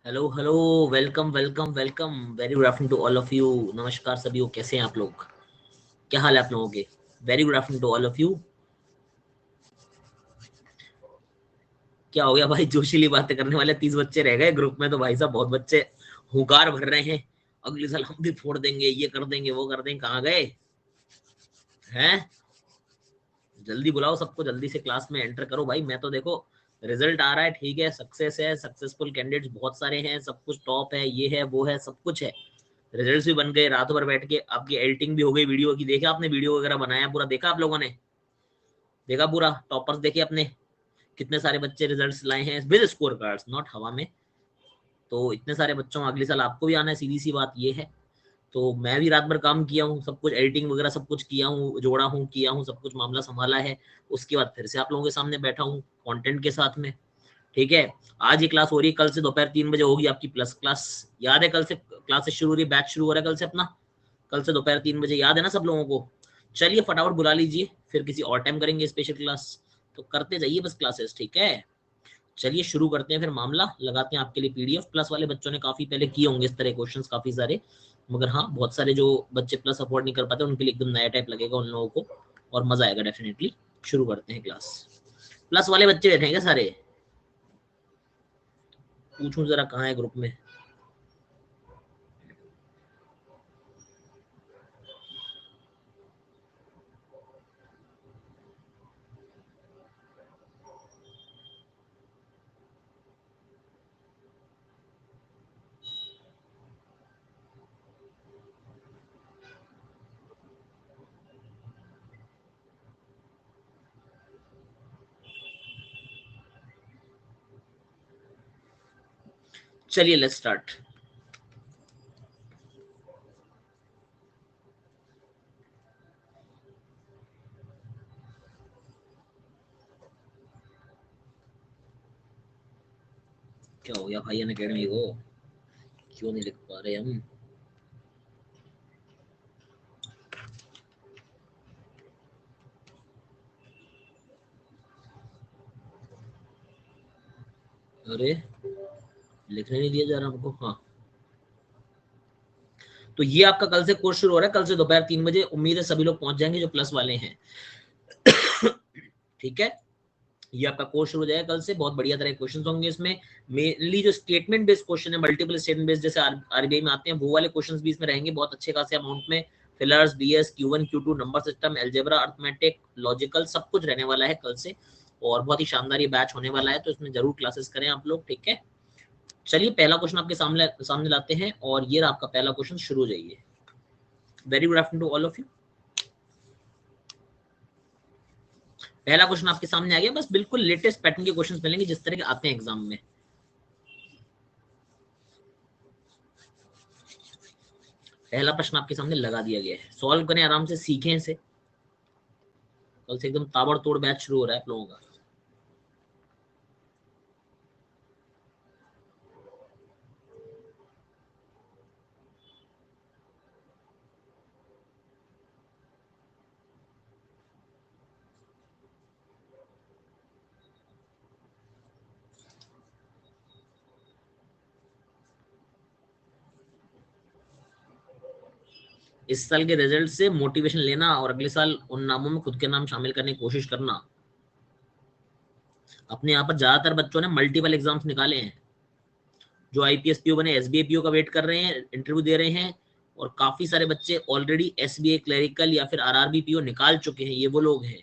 Hello hello. Welcome welcome welcome. Very good afternoon to all of you. नमस्कार सभी को, कैसे हैं आप लोग? क्या हाल है आप लोगों के? Very good afternoon to all of you. क्या हो गया भाई? जोशीली बातें करने वाले 30 बच्चे रह गए ग्रुप में, तो भाई साहब बहुत बच्चे हुंकार भर रहे हैं। अगले साल हम भी फोड़ देंगे, ये कर देंगे, वो कर देंगे। कहाँ गए हैं? जल्दी बुलाओ सबको, जल्दी से क्लास में एंटर करो भाई। मैं तो देखो, रिजल्ट आ रहा है, ठीक है, सक्सेस है, सक्सेसफुल कैंडिडेट्स बहुत सारे हैं, सब कुछ टॉप है, ये है वो है, सब कुछ है। रिजल्ट्स भी बन गए, रात भर बैठ के आपकी एडिटिंग भी हो गई वीडियो की। देखा आपने? वीडियो वगैरह बनाया पूरा? देखा आप लोगों ने? देखा पूरा? टॉपर्स देखे अपने? कितने सारे बच्चे रिजल्ट्स लाए हैं विद स्कोर कार्ड्स, नॉट हवा में। तो इतने सारे बच्चों में अगले साल आपको भी आना है, सीधी सी बात ये है। तो मैं भी रात भर काम किया हूँ, सब कुछ एडिटिंग वगैरह सब कुछ किया हूँ, जोड़ा हूँ, किया हूँ, सब कुछ मामला संभाला है। उसके बाद फिर से आप लोगों के सामने बैठा हूँ कंटेंट के साथ में। ठीक है। आज ये क्लास हो रही है, कल से दोपहर 3 बजे होगी आपकी प्लस क्लास। याद है? कल से क्लासेस शुरू हो रही है, बैच शुरू हो रहा है कल से अपना। कल से दोपहर 3 बजे, याद है ना सब लोगों को? चलिए फटाफट बुला लीजिए, फिर किसी और टाइम करेंगे स्पेशल क्लास। तो करते जाइए बस क्लासेस, ठीक है। चलिए शुरू करते हैं, फिर मामला लगाते हैं आपके लिए। पीडीएफ प्लस वाले बच्चों ने काफी पहले किए होंगे इस तरह क्वेश्चंस काफी सारे, मगर हाँ बहुत सारे जो बच्चे प्लस अफोर्ड नहीं कर पाते उनके लिए एकदम नया टाइप लगेगा उन लोगों को, और मजा आएगा डेफिनेटली। शुरू करते हैं क्लास। प्लस वाले बच्चे बैठेंगे सारे? पूछूं जरा कहाँ है ग्रुप में? चलिए लेट्स स्टार्ट। क्या हो गया भाई अन अकेडमी को? क्यों नहीं लिख पा रहे हम? अरे लिखने नहीं दिया जा रहा हमको। हाँ, तो ये आपका कल से कोर्स शुरू हो रहा है, कल से दोपहर 3 बजे। उम्मीद है सभी लोग पहुंच जाएंगे जो प्लस वाले हैं। ठीक है। ये आपका कोर्स शुरू हो जाएगा कल से, बहुत बढ़िया तरह के क्वेश्चन होंगे इसमें। मेनली जो स्टेटमेंट बेस्ड क्वेश्चन है, मल्टीपल स्टेटमेंट बेस्ड, जैसे आरबीआई में आते हैं, वो वाले क्वेश्चंस भी इसमें रहेंगे बहुत अच्छे खासे अमाउंट में। Fillers, BS, Q one, Q two, number system, algebra, arithmetic, logical, सब कुछ रहने वाला है कल से। और बहुत ही शानदार ये बैच होने वाला है, तो इसमें जरूर क्लासेस करें आप लोग, ठीक है। चलिए पहला क्वेश्चन आपके सामने सामने लाते हैं, और ये रहा आपका पहला क्वेश्चन। शुरू हो जाइए। Very good afternoon to all of you. पहला क्वेश्चन आपके सामने आ गया, बस बिल्कुल लेटेस्ट पैटर्न के क्वेश्चंस मिलेंगे जिस तरह के आते हैं एग्जाम में। पहला प्रश्न आपके सामने लगा दिया गया है, सॉल्व करें, आराम से सीखें इसे। कल से एकदम ताबड़तोड़ बैच शुरू हो रहा है आप लोगों का। इस साल के रिजल्ट से मोटिवेशन लेना और अगले साल उन नामों में खुद के नाम शामिल करने की कोशिश करना। अपने यहाँ पर ज्यादातर बच्चों ने मल्टीपल एग्जाम्स निकाले हैं। जो आईपीएस पीओ बने, एसबीआई पीओ का वेट कर रहे हैं, इंटरव्यू दे रहे हैं। और काफी सारे बच्चे ऑलरेडी एसबीआई क्लरिकल या फिर आरआरबी पीओ निकाल चुके हैं, ये वो लोग हैं।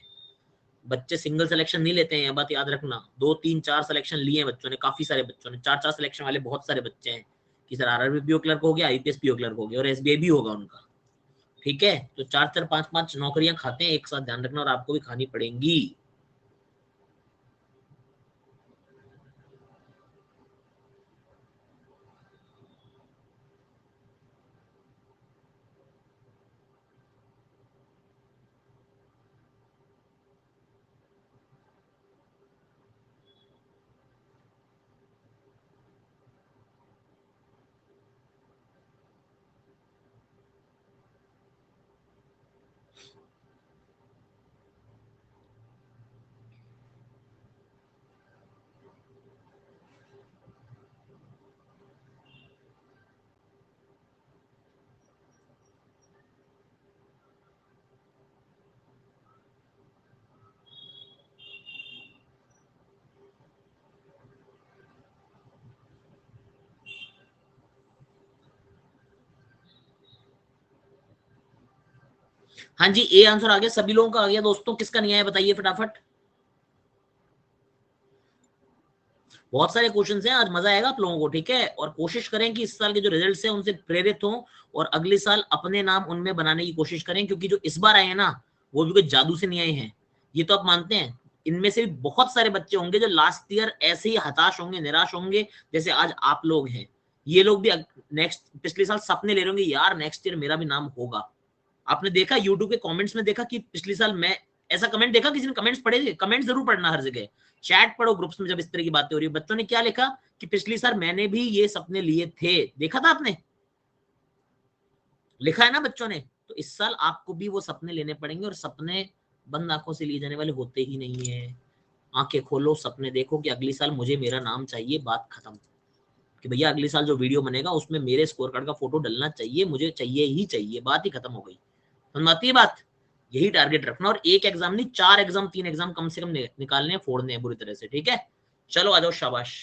बच्चे सिंगल सिलेक्शन नहीं लेते हैं, यह बात याद रखना। 2 3 4 सिलेक्शन लिए हैं बच्चों ने, काफी सारे बच्चों ने। 4 4 सिलेक्शन वाले बहुत सारे बच्चे हैं कि सर आरआरबी पीओ क्लर्क हो गया, आईपीएस पीओ क्लर्क हो गया, और एसबीआई भी होगा उनका। ठीक है, तो 4 4 5 5 नौकरियां खाते हैं एक साथ, ध्यान रखना, और आपको भी खानी पड़ेंगी। हाँ जी, ए आंसर आ गया, सभी लोगों का आ गया दोस्तों, किसका नहीं आया बताइए फटाफट। बहुत सारे क्वेश्चंस हैं, आज मजा आएगा आप लोगों को, ठीक है। और कोशिश करें कि इस साल के जो रिजल्ट्स हैं उनसे प्रेरित हों और अगले साल अपने नाम उनमें बनाने की कोशिश करें, क्योंकि जो इस बार आए हैं ना वो भी कोई जादू से नहीं आए हैं, ये तो आप मानते हैं। इनमें से भी बहुत सारे बच्चे होंगे जो लास्ट ईयर ऐसे ही हताश होंगे, निराश होंगे, जैसे आज आप लोग हैं। ये लोग भी नेक्स्ट पिछले साल सपने ले रहे होंगे, यार नेक्स्ट ईयर मेरा भी नाम होगा। आपने देखा यूट्यूब के कमेंट्स में देखा कि पिछले साल मैं ऐसा कमेंट देखा, किसी ने कमेंट्स पढ़े थे? कमेंट जरूर पढ़ना हर जगह, चैट पढ़ो ग्रुप्स में, जब इस तरह की बातें हो रही है। बच्चों ने क्या लिखा कि पिछली साल मैंने भी ये सपने लिए थे, देखा था आपने? लिखा है ना बच्चों ने? तो इस साल आपको भी वो सपने लेने पड़ेंगे, और सपने बंद आंखों से लिए जाने वाले होते ही नहीं है। आंखें खोलो, सपने देखो कि अगली साल मुझे मेरा नाम चाहिए, बात खत्म। कि भैया अगले साल जो वीडियो बनेगा उसमें मेरे स्कोर कार्ड का फोटो डलना चाहिए, मुझे चाहिए ही चाहिए, बात ही खत्म हो गई। समझ आती है बात? यही टारगेट रखना, और एक एग्जाम नहीं, 4 एग्जाम 3 एग्जाम कम से कम निकालने हैं, फोड़ने हैं बुरी तरह से, ठीक है। चलो आ जाओ, शाबाश।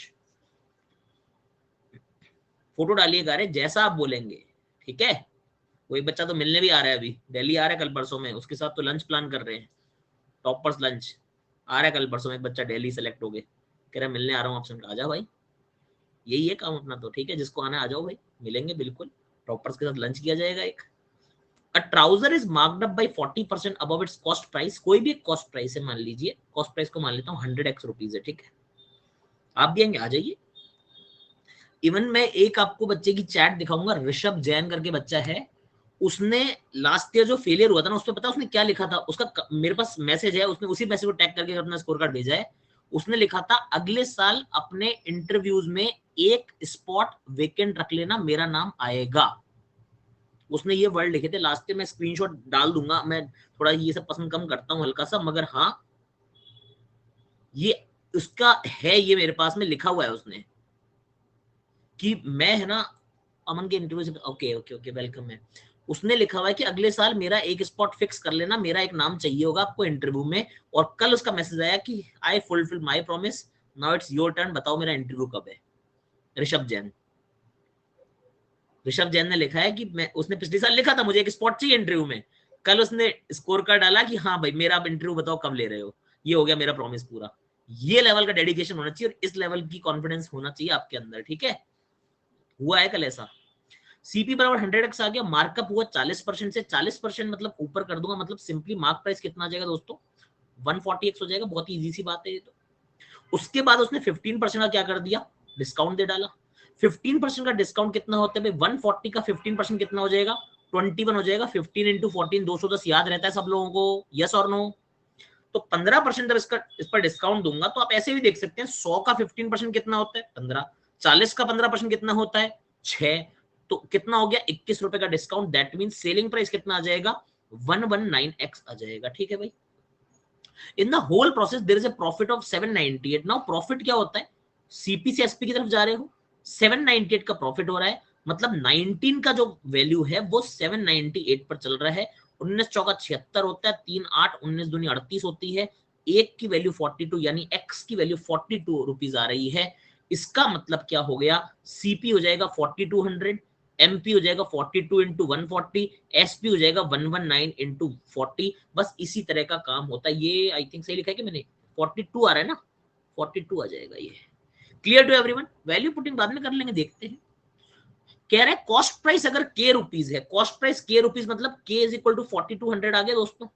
फोटो डालिएगा, अरे जैसा आप बोलेंगे, ठीक है। कोई बच्चा तो मिलने भी आ रहा है, अभी दिल्ली आ रहा है कल परसों में, उसके साथ तो लंच प्लान कर रहे हैं, टॉपर्स लंच आ रहा है कल परसों में। एक बच्चा दिल्ली सेलेक्ट हो गए, कह रहा है मिलने आ रहा हूँ आपसे। आ जाओ भाई, यही है काम अपना, तो ठीक है, जिसको आना आ जाओ भाई, मिलेंगे बिल्कुल। टॉपर्स के साथ लंच किया जाएगा एक। A trouser is marked up by 40% above its cost price। कोई भी कॉस्ट प्राइस है, मान लीजिए कॉस्ट प्राइस को मान लेता हूँ 100x रुपीज है, ठीक है। आप भी आएंगे, आ जाइए। इवन मैं एक आपको बच्चे की चैट दिखाऊंगा, ऋषभ जैन करके बच्चा है, उसने लास्ट ईयर जो फेलियर हुआ था ना, उसमें पता उसने क्या लिखा था? उसका मेरे पास मैसेज है, उसने उसी मैसेज को टैग करके अपना स्कोर कार्ड भेजा है। उसने लिखा था अगले साल अपने इंटरव्यूज में एक स्पॉट वेकेंट रख लेना, मेरा नाम आएगा। उसने ये वर्ड लिखे थे लास्ट में, मैं स्क्रीनशॉट डाल दूंगा। मैं थोड़ा ये सब पसंद कम करता हूँ हल्का सा, मगर हाँ ये उसका है, ये मेरे पास में लिखा हुआ है उसने, कि मैं है ना अमन के इंटरव्यू से, ओके ओके ओके वेलकम है। उसने लिखा हुआ है कि अगले साल मेरा एक स्पॉट फिक्स कर लेना, मेरा एक नाम चाहिए होगा आपको इंटरव्यू में। और कल उसका मैसेज आया कि I fulfil my promise, now it's your turn, बताओ मेरा इंटरव्यू कब है। ऋषभ जैन, ऋषभ जैन ने लिखा है कि मैं, उसने पिछले साल लिखा था मुझे एक स्पॉट चाहिए इंटरव्यू में, कल उसने स्कोर कार्ड डाला कि हाँ भाई मेरा आप इंटरव्यू बताओ कब ले रहे हो, ये हो गया मेरा प्रॉमिस पूरा। ये लेवल का डेडिकेशन होना चाहिए, और इस लेवल की कॉन्फिडेंस होना चाहिए आपके अंदर, ठीक है। हुआ है कल ऐसा। सीपी बराबर 100x आ गया, मार्कअप हुआ 40% से, 40% मतलब ऊपर कर दूंगा, मतलब सिंपली मार्क प्राइस कितना आ जाएगा दोस्तों? 140x हो जाएगा, बहुत ही इजी सी बात है ये तो। उसके बाद उसने 15% का क्या कर दिया? डिस्काउंट दे डाला। 15% का डिस्काउंट कितना होता है भाई? 140 का 15% कितना हो जाएगा? 21 हो जाएगा। 15 इंटू 14 210 याद रहता है सब लोगों को, यस और नो? तो 15% जब इसका इस पर डिस्काउंट दूंगा, तो आप ऐसे भी देख सकते हैं 100 का 15% कितना होता है? 15। 40 का 15% कितना होता है? 6। तो कितना हो गया? 21 रुपए का discount, that mean selling price कितना आ जाएगा? 119x आ जाएगा, ठीक है भाई। In the whole process there is a profit of 798। Now profit क्या होता है? सीपी से एसपी की तरफ जा रहे हो, 798 का प्रॉफिट हो रहा है, मतलब 19 का जो वैल्यू है वो 798 पर चल रहा है। 19 चौका 76 होता है, 3 8 19 दूनी 38 होती है, एक की वैल्यू 42 यानी एक्स की वैल्यू 42 रुपीज आ रही है। इसका मतलब क्या हो गया? सीपी हो जाएगा 4200, एमपी हो जाएगा 42 इंटू 140, एसपी हो जाएगा 119 इंटू 40। बस इसी तरह का काम होता है। ये आई थिंक सही लिखा है कि मैंने? 42 आ रहा है ना? 42 आ जाएगा ये। Clear to everyone? Value putting बाद में कर लेंगे, देखते हैं। कह रहा है कॉस्ट प्राइस अगर के रुपीज है, कॉस्ट प्राइस के रुपीज मतलब के इज इक्वल टू 4200 आ गया दोस्तों।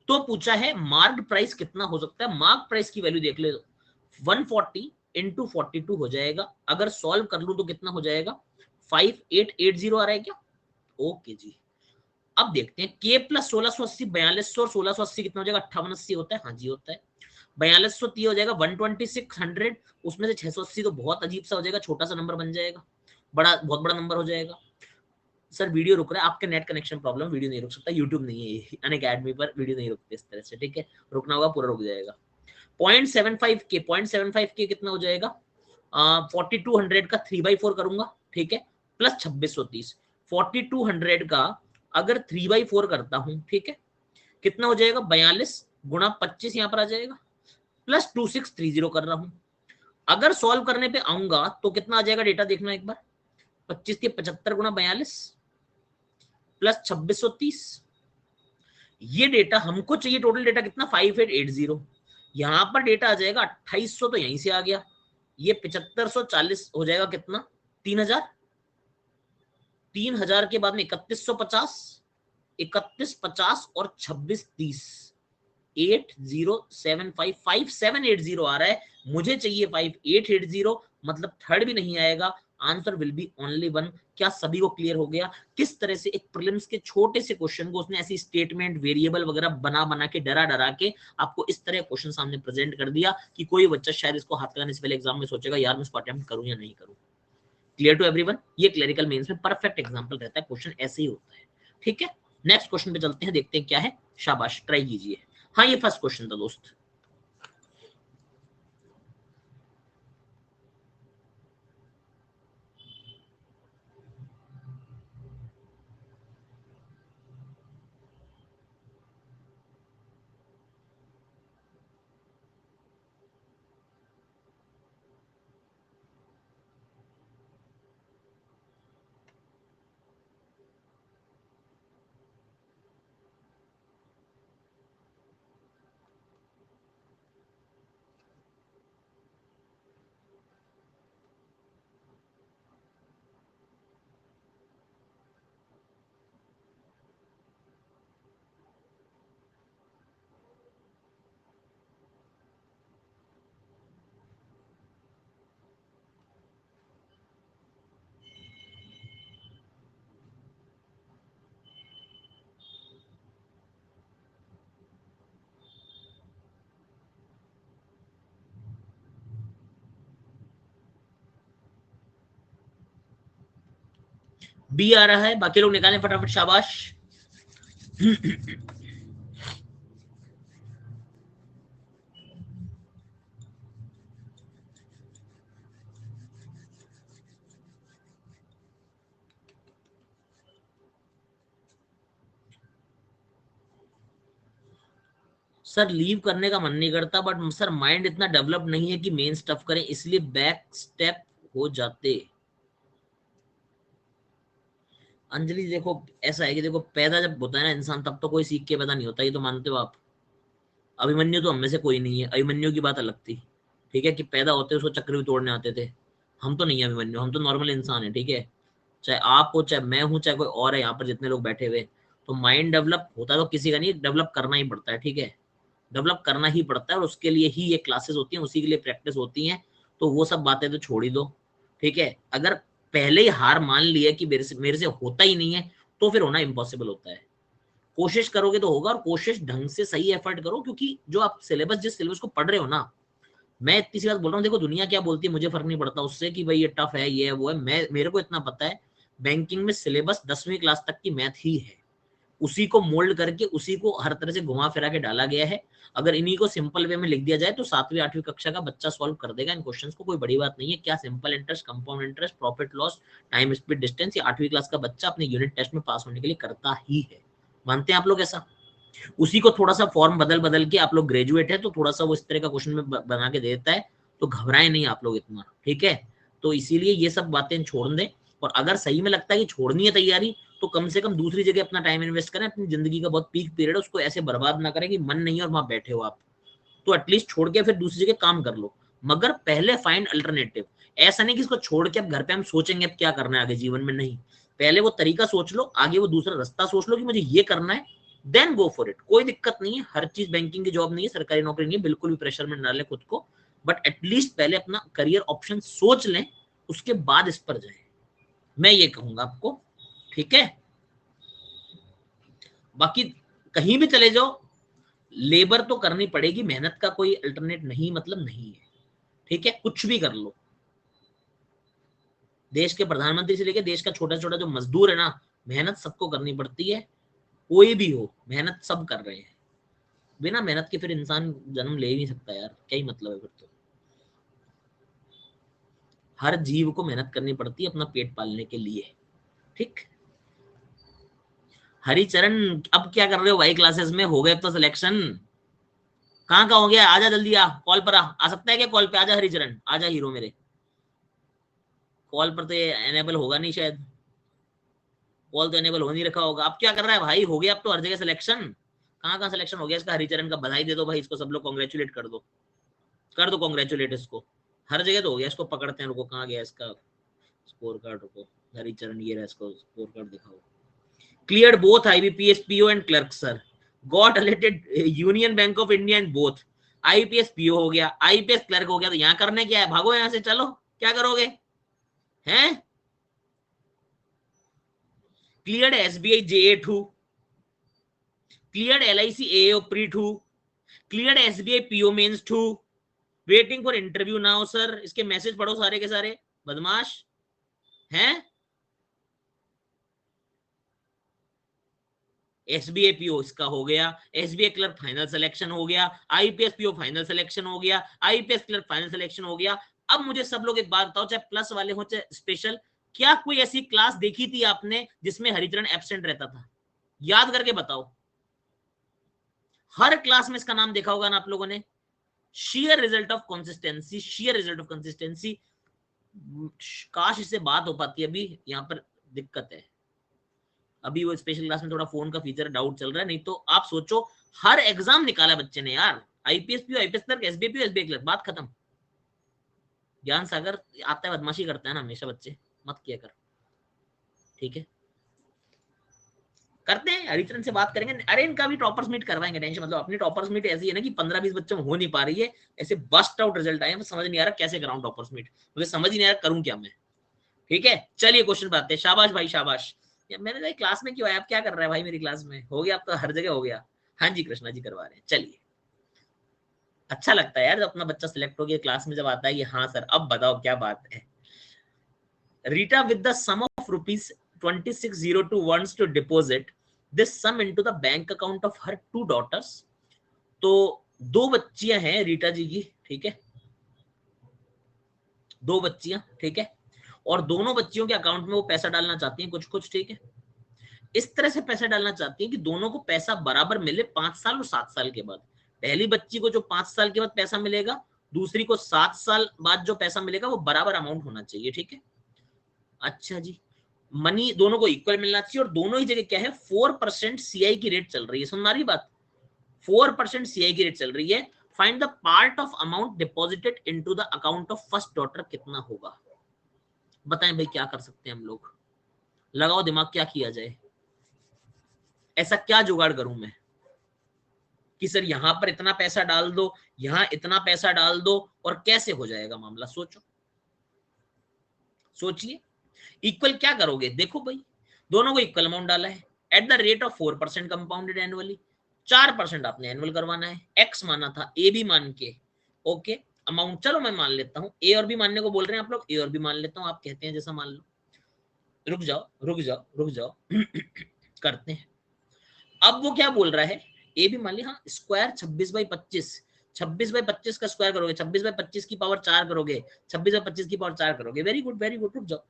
तो पूछा है मार्क प्राइस कितना हो सकता है? मार्क प्राइस की वैल्यू देख ले, 140 इंटू 42 हो जाएगा। अगर सॉल्व कर लू तो कितना हो जाएगा? 5880 आ रहा है क्या? ओके जी। अब देखते हैं के प्लस 1680, 4200 और 1680 कितना हो जाएगा? 5880 होता है, हाँ जी होता है। 4230 हो जाएगा 12600, उसमें से 680 तो बहुत अजीब सा हो जाएगा, छोटा सा नंबर बन जाएगा, बड़ा बहुत बड़ा नंबर हो जाएगा। सर वीडियो रुक रहा है, आपके नेट कनेक्शन प्रॉब्लम, वीडियो नहीं रुक सकता, यूट्यूब नहीं है ये, अनअकैडमी पर वीडियो नहीं रुकती इस तरह से, ठीक है। रुकना होगा पूरा रुक जाएगा। 0.75 के कितना हो जाएगा? 4200 का 3/4 करूंगा, ठीक है, प्लस 2630। 4200 का अगर 3/4 करता हूं, ठीक है, कितना हो जाएगा? 42 गुणा 25 यहां पर आ जाएगा, प्लस 2630 कर रहा हूं। अगर सॉल्व करने पे आऊंगा तो कितना आ जाएगा? डेटा देखना एक बार। 25 के 75 गुणा 42 प्लस 2630, ये डेटा हमको चाहिए, टोटल डेटा कितना 5880, यहां पर डेटा आ जाएगा 2800, तो यहीं से आ गया। ये 7540 हो जाएगा कितना, 3000, 3000 के बाद में 3150, 3150 और 2630, 80755780 आ रहा है। मुझे चाहिए 5880, मतलब थर्ड भी नहीं आएगा, answer will be only one. क्या सभी को क्लियर हो गया किस तरह से एक प्रीलिम्स के छोटे से क्वेश्चन को उसने ऐसी स्टेटमेंट वेरिएबल वगैरह बना बना के डरा डरा के आपको इस तरह क्वेश्चन सामने प्रेजेंट कर दिया कि कोई बच्चा शायद इसको हाथ लगाने से पहले एग्जाम में सोचेगा यार मैं इसको अटेम्प्ट करूं या नहीं करूं। Clear to everyone? ये क्लरिकल मेंस में परफेक्ट एग्जांपल रहता है, क्वेश्चन ऐसे ही होता है। ठीक है, नेक्स्ट क्वेश्चन पे चलते हैं, देखते हैं क्या है। शाबाश, ट्राई कीजिए। हाँ, ये फर्स्ट क्वेश्चन था दोस्त। बी आ रहा है, बाकी लोग निकालें फटाफट, शाबाश। सर लीव करने का मन नहीं करता, बट सर माइंड इतना डेवलप नहीं है कि मेन स्टफ करें, इसलिए बैक स्टेप हो जाते। अंजलि देखो, ऐसा है कि देखो पैदा जब होता है ना इंसान, तब तो कोई सीख के पैदा नहीं होता, ये तो मानते हो आप। अभिमन्यु तो हम में से कोई नहीं है, अभिमन्यु की बात अलग थी। ठीक है, कि पैदा होते उसको चक्र भी तोड़ने आते थे। हम तो नहीं है अभिमन्यु, हम तो नॉर्मल इंसान है। ठीक है, चाहे आप हो, चाहे मैं हूं, चाहे कोई और है यहाँ पर जितने लोग बैठे हुए, तो माइंड डेवलप होता तो किसी का नहीं, डेवलप करना ही पड़ता है। ठीक है, डेवलप करना ही पड़ता है, और उसके लिए ही ये क्लासेस होती हैं, उसी के लिए प्रैक्टिस होती हैं। तो वो सब बातें तो छोड़ ही दो। ठीक है, अगर पहले ही हार मान लिया कि मेरे से होता ही नहीं है, तो फिर होना इम्पॉसिबल होता है। कोशिश करोगे तो होगा, और कोशिश ढंग से सही एफर्ट करो, क्योंकि जो आप सिलेबस, जिस सिलेबस को पढ़ रहे हो ना, मैं इतनी सी बात बोल रहा हूँ, देखो दुनिया क्या बोलती है मुझे फर्क नहीं पड़ता उससे, कि भाई ये टफ है, ये है, वो है। मैं, मेरे को इतना पता है, बैंकिंग में सिलेबस 10वीं क्लास तक की मैथ ही है, उसी को मोल्ड करके उसी को हर तरह से घुमा फिरा के डाला गया है। अगर इन्हीं को सिंपल वे में लिख दिया जाए तो 7वीं 8वीं कक्षा का बच्चा सॉल्व कर देगा इन क्वेश्चंस को, कोई बड़ी बात नहीं है। क्या simple interest, compound interest, profit loss, time speed distance, ये 8वीं क्लास का बच्चा अपने यूनिट टेस्ट में पास होने के लिए करता ही है। मानते हैं आप लोग ऐसा? उसी को थोड़ा सा फॉर्म बदल बदल के, आप लोग ग्रेजुएट है तो थोड़ा सा वो इस तरह का क्वेश्चन में बना के दे देता है, तो घबराए नहीं आप लोग इतना। ठीक है, तो इसीलिए ये सब बातें छोड़ दें, और अगर सही में लगता है कि छोड़नी है तैयारी, तो कम से कम दूसरी जगह अपना टाइम इन्वेस्ट करें। अपनी जिंदगी का बहुत पीक पीरियड है, उसको ऐसे बर्बाद ना करें कि मन नहीं है और वहां बैठे हो आप, तो एटलीस्ट छोड़ के फिर दूसरी जगह काम कर लो। मगर पहले फाइंड अल्टरनेटिव। ऐसा नहीं कि इसको छोड़ के अब घर पे हम सोचेंगे अब क्या करना है आगे जीवन में, नहीं। पहले वो तरीका सोच लो, आगे वो दूसरा रास्ता सोच लो कि मुझे ये करना है, देन गो फॉर इट। कोई दिक्कत नहीं है, हर चीज बैंकिंग की जॉब नहीं है, सरकारी नौकरी नहीं है, बिल्कुल भी प्रेशर में ना ले खुद को। बट एटलीस्ट पहले अपना करियर ऑप्शन सोच लें, उसके बाद इस पर जाए, मैं ये कहूंगा आपको। ठीक है, बाकी कहीं भी चले जाओ, लेबर तो करनी पड़ेगी, मेहनत का कोई अल्टरनेट नहीं, मतलब नहीं है। ठीक है, कुछ भी कर लो, देश के प्रधानमंत्री से लेकर देश का छोटा छोटा जो मजदूर है ना, मेहनत सबको करनी पड़ती है। कोई भी हो, मेहनत सब कर रहे हैं। बिना मेहनत के फिर इंसान जन्म ले ही नहीं सकता यार, क्या ही मतलब है फिर तो। हर जीव को मेहनत करनी पड़ती है अपना पेट पालने के लिए। ठीक, हरिचरण, अब क्या कर रहे हो भाई? क्लासेस में हो गए अब तो सिलेक्शन। कहाँ का हो गया? आजा जल्दी, आ कॉल पर, आ सकता है क्या कॉल पे? आजा हरिचरण, आजा हीरो मेरे। कॉल पर तो ये एनेबल होगा नहीं शायद, कॉल तो एनेबल हो नहीं रखा होगा। अब क्या कर रहा है भाई? हो गया अब तो हर जगह सिलेक्शन। कहाँ सिलेक्शन हो गया इसका? हरिचरण का बधाई दे दो भाई, इसको सब लोग कॉन्ग्रेचुलेट कर दो कॉन्ग्रेचुलेट इसको। हर जगह तो हो गया, इसको पकड़ते हैं, रुको कहाँ गया इसका स्कोर कार्ड, रुको हरिचरण ये रहा, इसको स्कोर कार्ड दिखाओ। Cleared both IBPS PO and clerk sir, got elected union bank of India and both. IPS PO हो गया, IPS क्लर्क हो गया, तो यहाँ करने क्या है? भागो यहाँ से, चलो क्या करोगे हैं? Cleared SBI JA2, cleared LIC AO Pre2, cleared SBI PO Mains 2, waiting for interview now sir. इसके मैसेज पढ़ो सारे के सारे, बदमाश हैं। SBI PO इसका हो गया, SBI क्लर्क फाइनल सिलेक्शन हो गया, IPS PO फाइनल सिलेक्शन हो गया, IPS क्लर्क फाइनल सिलेक्शन हो गया। अब मुझे सब लोग एक बात बताओ, चाहे प्लस वाले हो चाहे स्पेशल, क्या कोई ऐसी क्लास देखी थी आपने जिसमें हरिचरण एब्सेंट रहता था? याद करके बताओ। हर क्लास में इसका नाम देखा होगा ना आप लोगों ने। Share result of consistency, share result of consistency. काश इससे बात हो पाती, अभी यहाँ पर दिक्कत है। अभी वो स्पेशल क्लास में थोड़ा फोन का फीचर डाउट चल रहा है, नहीं तो आप सोचो हर एग्जाम निकाला बच्चे ने यार, IPS PO IPS clerk SBI PO SBI clerk, बात खत्म। ज्ञान सागर आता है, बदमाशी करता है ना हमेशा, बच्चे मत किया कर, ठीक है? करते हैं, हरिचरण से बात करेंगे। अरे इनका भी टॉपर्स मीट करवाएंगे, टेंशन मतलब। अपनी टॉपर्स मीट ऐसी है ना कि 15-20 बच्चों में हो नहीं पा रही है, ऐसे बस्ट आउट रिजल्ट आए, समझ नहीं आ रहा कैसे कराऊं टॉपर्स मीट, मुझे समझ ही नहीं आ रहा करूं क्या मैं। ठीक है चलिए क्वेश्चन पर आते हैं। शाबाश भाई शाबाश। मैंने भाई क्लास में क्यों आया, आप क्या कर रहा है भाई मेरी क्लास में? हो गया, आप तो हर जगह हो गया। हाँ जी कृष्णा जी करवा रहे हैं, चलिए। अच्छा लगता है यार जब अपना बच्चा सिलेक्ट हो गया क्लास में, जब आता है कि हाँ सर अब बताओ क्या बात है। Rita with the sum of ₹2602 wants to deposit this sum into the bank account of her 2 daughters। तो 2 बच्चियां हैं रीटा जी की, ठीक है, 2 बच्चियां, ठीक है, और दोनों बच्चियों के अकाउंट में वो पैसा डालना चाहती हैं कुछ कुछ, ठीक है। इस तरह से पैसा डालना चाहती हैं कि दोनों को पैसा बराबर मिले 5 साल और 7 साल के बाद। पहली बच्ची को जो 5 साल के बाद पैसा मिलेगा, दूसरी को 7 साल बाद जो पैसा मिलेगा वो बराबर अमाउंट होना चाहिए, ठीक है। अच्छा जी, मनी दोनों को इक्वल मिलना चाहिए, और दोनों ही जगह क्या है 4% CI की रेट चल रही है, सुन रही बात, 4% CI की रेट चल रही है। Find the part of amount deposited into the account of first daughter, कितना होगा? बताएं भाई क्या कर सकते हैं हम लोग, लगाओ दिमाग, क्या किया जाए, ऐसा क्या जुगाड़ करूं मैं कि सर यहां पर इतना पैसा डाल दो, यहां इतना पैसा डाल दो, और कैसे हो जाएगा मामला? सोचो सोचिए। इक्वल क्या करोगे? देखो भाई दोनों को इक्वल अमाउंट डाला है at the rate of 4% compounded annually, 4% आपने एनुअल करवाना है। एक्स माना था, ए भी मान के, ओके अमाउंट, चलो मैं मान लेता हूँ, ए और भी मानने को बोल रहे हैं आप लोग, ए और भी मान लेता हूँ, आप कहते हैं जैसा मान लो। रुक जाओ रुक जाओ रुक जाओ करते हैं। अब वो क्या बोल रहा है, ए भी मान लिया, हाँ स्क्वायर 26/25, 26/25 का स्क्वायर करोगे, 26/25 की पावर 4 करोगे, 26/25 की पावर 4 करोगे, वेरी गुड वेरी गुड। रुक जाओ,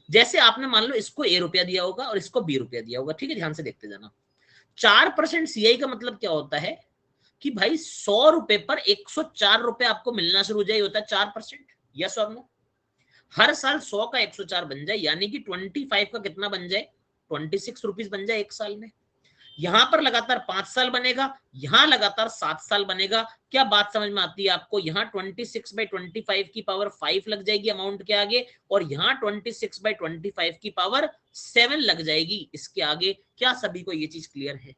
जैसे आपने मान लो इसको ए रुपया दिया होगा और इसको बी रुपया दिया होगा, ठीक है, ध्यान से देखते जाना। 4% CI का मतलब क्या होता है कि भाई 100 रुपए पर 104 रुपए आपको मिलना शुरू हो जाए, होता है 4%। यस और नो? हर साल 100 का 104 बन जाए, यानी कि 25 का कितना बन जाए, 26 रुपीज बन जाए एक साल में। यहां पर लगातार 5 साल बनेगा, यहां लगातार 7 साल बनेगा। क्या बात समझ में आती है आपको? यहां 26/25 की पावर 5 लग जाएगी अमाउंट के आगे, और यहां 26/25 की पावर 7 लग जाएगी इसके आगे। क्या सभी को ये चीज क्लियर है?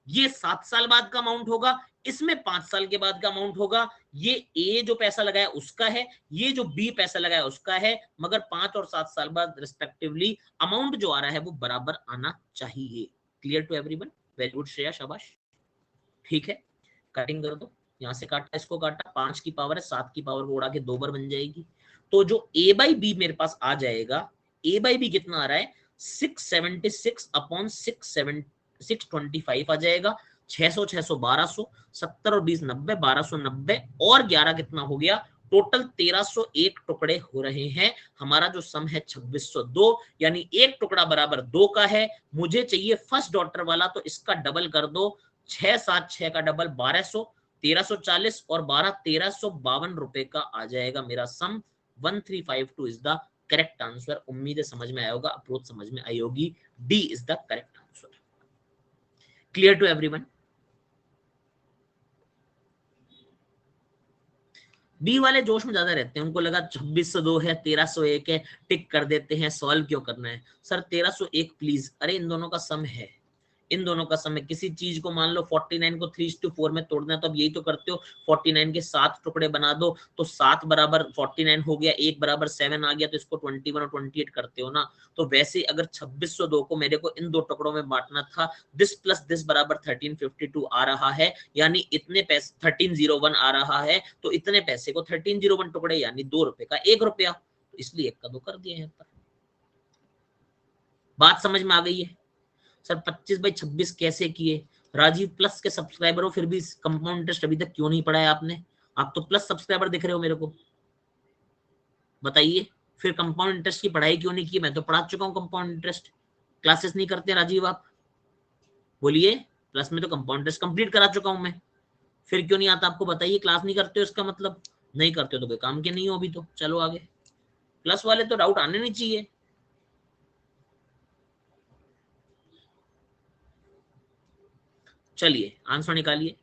ये 7 साल बाद का अमाउंट होगा, इसमें 5 साल के बाद का अमाउंट होगा। ये ए जो पैसा लगाया उसका है, ये जो बी पैसा लगाया उसका है, मगर 5 और 7 साल बाद रिस्पेक्टिवली अमाउंट जो आ रहा है वो बराबर आना चाहिए। Clear to everyone? Very good Shreya, शाबाश। ठीक है, कटिंग कर दो, यहां से काटा, इसको काटा, 5 की पावर है, 7 की पावर को उड़ा के 2 बार बन जाएगी। तो जो ए बाई बी मेरे पास आ जाएगा, ए बाई बी कितना आ रहा है, 676/625 आ जाएगा। 600 600 1200, 70 और 20 90, 1290 और 11 कितना हो गया, टोटल 1301 टुकड़े हो रहे हैं। हमारा जो सम है 2602, यानी एक टुकड़ा बराबर 2 का है। मुझे चाहिए फर्स्ट डॉटर वाला, तो इसका डबल कर दो, 6 7 6 का डबल 1200, 1340 और 12 1352 रुपए का आ जाएगा मेरा सम। 1352 इज द करेक्ट आंसर। उम्मीद है समझ में आया होगा, अप्रोच समझ में आई होगी। D is the correct answer. Clear to everyone? B वाले जोश में ज्यादा रहते हैं, उनको लगा 2602 है, 1301 है, टिक कर देते हैं, सॉल्व क्यों करना है सर? 1301 प्लीज, अरे इन दोनों का सम है, इन दोनों का सम है। किसी चीज को मान लो 49 को 3:4 में तोड़ना है, तो अब यही तो करते हो, 49 के 7 टुकड़े बना दो, तो 7 बराबर 49 हो गया, 1 बराबर 7 आ गया, तो इसको 21 और 28 करते हो ना। तो वैसे अगर 2602 को मेरे को इन दो टुकड़ों में बांटना था, दिस प्लस दिस बराबर 1352 आ रहा है, यानी इतने पैसे 1301 आ रहा है, तो इतने पैसे को 1301 टुकड़े यानी 2 रुपए का 1 रुपया, तो इसलिए 1 का 2 कर दिया यहाँ पर। बात समझ में आ गई है? सर 25/26 कैसे किए? राजीव प्लस के सब्सक्राइबर हो, फिर भी कंपाउंड इंटरेस्ट अभी तक क्यों नहीं पढ़ाया आपने? आप तो प्लस सब्सक्राइबर दिख रहे हो मेरे को, बताइए फिर कंपाउंड इंटरेस्ट की पढ़ाई क्यों नहीं की? मैं तो पढ़ा चुका हूँ कंपाउंड इंटरेस्ट, क्लासेस नहीं करते राजीव आप? बोलिए, प्लस में तो कंपाउंड इंटरेस्ट कंप्लीट करा चुका हूं मैं, फिर क्यों नहीं आता आपको? बताइए, क्लास नहीं करते हो इसका मतलब नहीं करते हो तो कोई काम के नहीं हो अभी तो। चलो आगे, प्लस वाले तो डाउट आने नहीं चाहिए। चलिए आंसर निकालिए।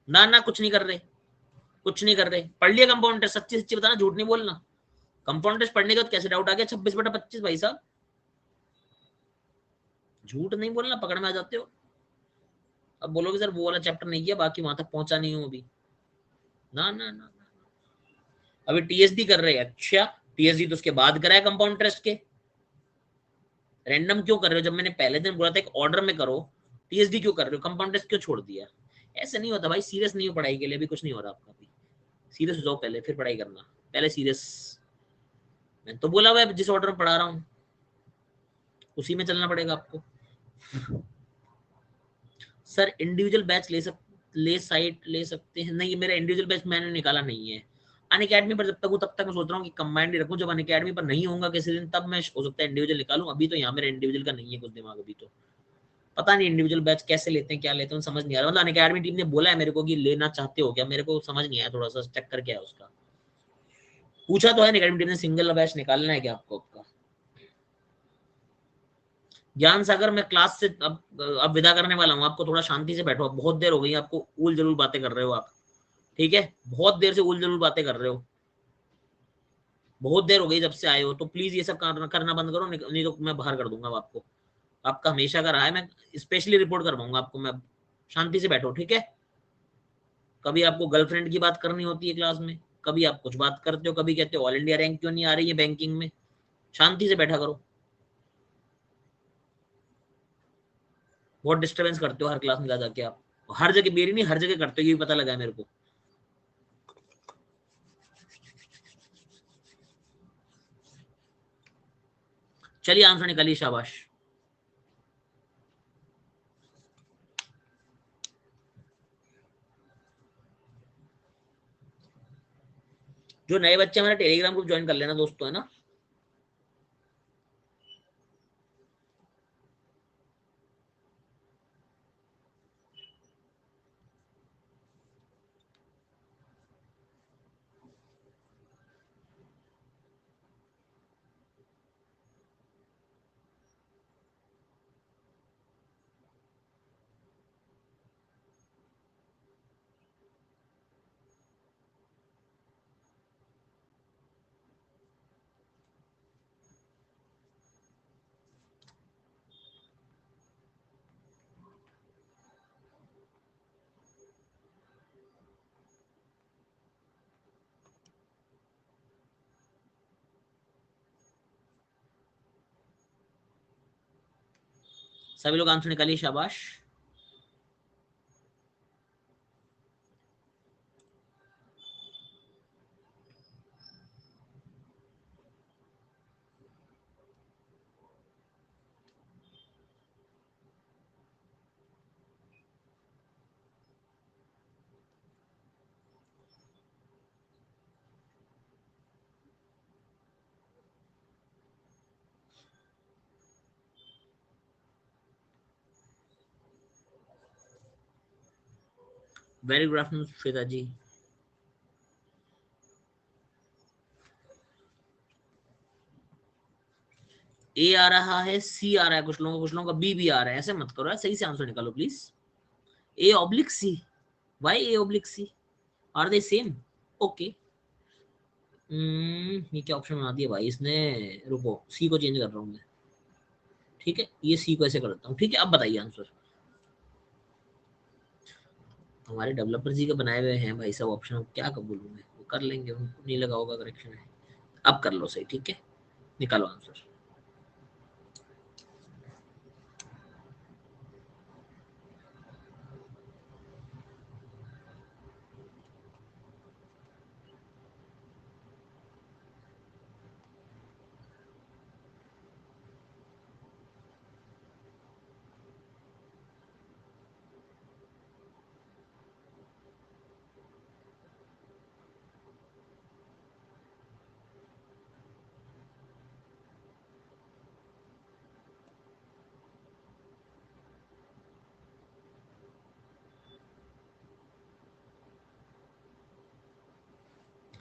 ना ना कुछ नहीं कर रहे, कुछ नहीं कर रहे, पढ़ लिया कंपाउंड इंटरेस्ट, सच्ची सच्ची बताना, झूठ नहीं बोलना। कंपाउंड इंटरेस्ट पढ़ने का तो कैसे डाउट आ गया? 26/25 भाई साहब, झूठ नहीं बोलना, पकड़ में आ जाते हो। अब बोलोगे सर वो वाला चैप्टर नहीं किया, बाकी वहां तक पहुंचा नहीं हूं अभी। ना ना ना, अभी टीएसडी कर रहे हैं। अच्छा, टीएसडी तो उसके बाद कराया कंपाउंड इंटरेस्ट के, रैंडम क्यों कर रहे हो? जब मैंने पहले दिन बोला था एक ऑर्डर में करो, टीएसडी क्यों कर रहे हो? कंपाउंड इंटरेस्ट क्यों छोड़ दिया? ऐसे नहीं होता भाई, सीरियस नहीं हो पढ़ाई के लिए, अभी कुछ नहीं हो रहा आपका, अभी सीरियस हो जाओ पहले, फिर पढ़ाई करना, पहले सीरियस। मैं तो बोला हुआ जिस ऑर्डर में पढ़ा रहा हूँ उसी में चलना पड़ेगा आपको। सर इंडिविजुअल बैच ले साइट ले सकते हैं? नहीं, मेरा इंडिविजुअल बैच मैंने निकाला नहीं है। अन अकेडमी पर जब तक हूँ तब तक मैं सोच रहा हूँ कि कंबाइंड रखूँ, जब अन अकेडमी पर नहीं होगा किसी दिन तब मैं हो सकता है इंडिविजुअल निकालूं, अभी तो यहाँ मेरा इंडिविजुअल का नहीं है कुछ दिमाग, अभी तो पता नहीं इंडिविजुअल बैच कैसे लेते हैं, क्या लेते हैं, समझ नहीं आ रहा। मतलब अन अकेडमी टीम ने बोला है मेरे को कि लेना चाहते हो क्या, मेरे को समझ नहीं आया, थोड़ा सा चक्कर क्या है उसका। पूछा तो है अन अकेडमी टीम ने, सिंगल बैच निकालना है क्या आपको आपका? ज्ञान सागर, मैं क्लास से अब विदा करने वाला हूँ आपको, थोड़ा शांति से बैठो, बहुत देर हो गई आपको, उल जलूल बातें कर रहे हो आप, ठीक है? बहुत देर से उल जलूल बातें कर रहे हो, बहुत देर हो गई जब से आए हो, तो प्लीज ये सब करना बंद करो, नहीं तो मैं बाहर कर दूंगा आपको। आपका हमेशा का रहा है, मैं स्पेशली रिपोर्ट करवाऊंगा आपको मैं। शांति से बैठो, ठीक है? कभी आपको गर्लफ्रेंड की बात करनी होती है क्लास में, कभी आप कुछ बात करते हो, कभी कहते हो ऑल इंडिया रैंक क्यों नहीं आ रही है बैंकिंग में। शांति से बैठा करो, बहुत डिस्टर्बेंस करते हो हर क्लास में जा जाके आप, हर जगह, मेरी नहीं हर जगह करते हो, ये भी पता लगा है मेरे को। चलिए आंसर निकालिए, शाबाश। जो नए बच्चे हमारा टेलीग्राम ग्रुप ज्वाइन कर लेना दोस्तों, है ना? सभी लोग आंसर निकालिए, शाबाश। वेरी गुड आफ्टरनून श्वेता जी। ए आ रहा है, सी आ रहा है, कुछ लोगों का बी भी आ रहा है, ऐसे मत करो यार, सही से आंसर निकालो please. A oblique C, Y A oblique C, are they same? Okay, ये क्या ऑप्शन बना दिया भाई इसने, रुको सी को चेंज कर रहा हूँ मैं, ठीक है, ये सी को ऐसे कर देता हूँ, ठीक है। अब बताइए आंसर, हमारे डेवलपर जी के बनाए हुए हैं भाई सब ऑप्शन, अब क्या कब बोलूँ मैं, वो कर लेंगे, उनको नहीं लगा होगा करेक्शन है। अब कर लो सही, ठीक है, निकालो आंसर।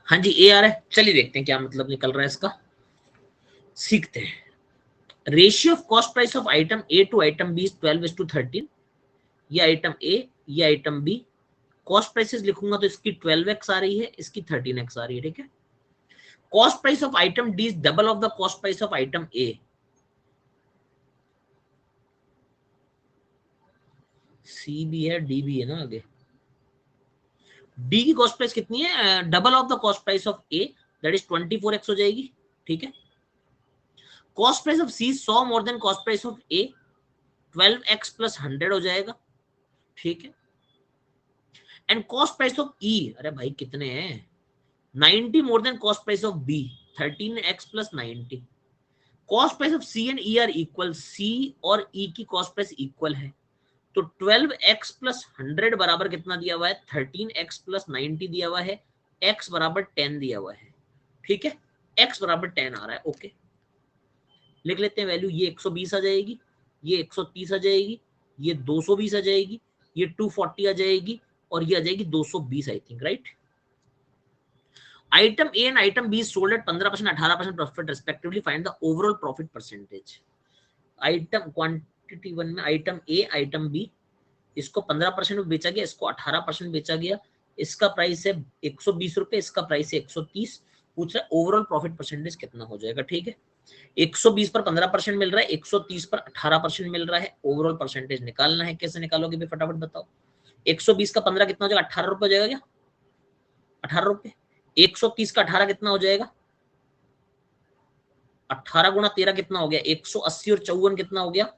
हाँ जी ए आ रहा है, चलिए देखते हैं क्या मतलब निकल रहा है इसका, सीखते हैं। Ratio of cost price of item A to item B is 12:13। ये आइटम ए, ये आइटम बी, कॉस्ट प्राइसेस लिखूंगा तो इसकी 12x आ रही है, इसकी 13x आ रही है, ठीक है। Cost price of item D is double of the cost price of item A, C भी है डी भी है ना आगे, डी की कॉस्ट प्राइस कितनी है, double of the cost price of A, that is 24x हो जाएगी, ठीक है। Cost price of C 100 more than cost price of A, 12x plus 100 हो जाएगा, ठीक है। And cost price of E, अरे भाई कितने हैं, 90 more than cost price of B, 13x plus 90। Cost price of C and E are equal, C और E की कॉस्ट प्राइस इक्वल है, तो 12x प्लस 100 बराबर कितना दिया हुआ है, 13x प्लस 90 दिया हुआ है, x बराबर 10 दिया हुआ है, ठीक है। x बराबर 10 आ रहा है, ओके, लिख लेते हैं वैल्यू, ये 120 आ जाएगी, ये 130 आ जाएगी, ये 220 आ जाएगी, ये 240 आ जाएगी, और ये आ जाएगी 220 I think, right. Item A and item be sold at 15%, 18% profit respectively, find the overall profit percentage. Item quantity one में आइटम ए आइटम बी, इसको 15% में बेचा गया, इसको 18% बेचा गया, इसका प्राइस है 120 रुपए, इसका प्राइस है 130, पूछ रहा है ओवरऑल प्रॉफिट परसेंटेज कितना हो जाएगा, ठीक है। 120 पर 15% मिल रहा है, 130 पर 18% मिल रहा है, ओवरऑल परसेंटेज निकालना है, कैसे निकालोगे भाई फटाफट बताओ। 120 का 15 कितना हो जाएगा, 18 रुपए हो जाएगा क्या, 18 रुपए। 130 का 18 कितना हो जाएगा, 18 गुणा 13 कितना हो गया, 180 और 54 कितना हो गया,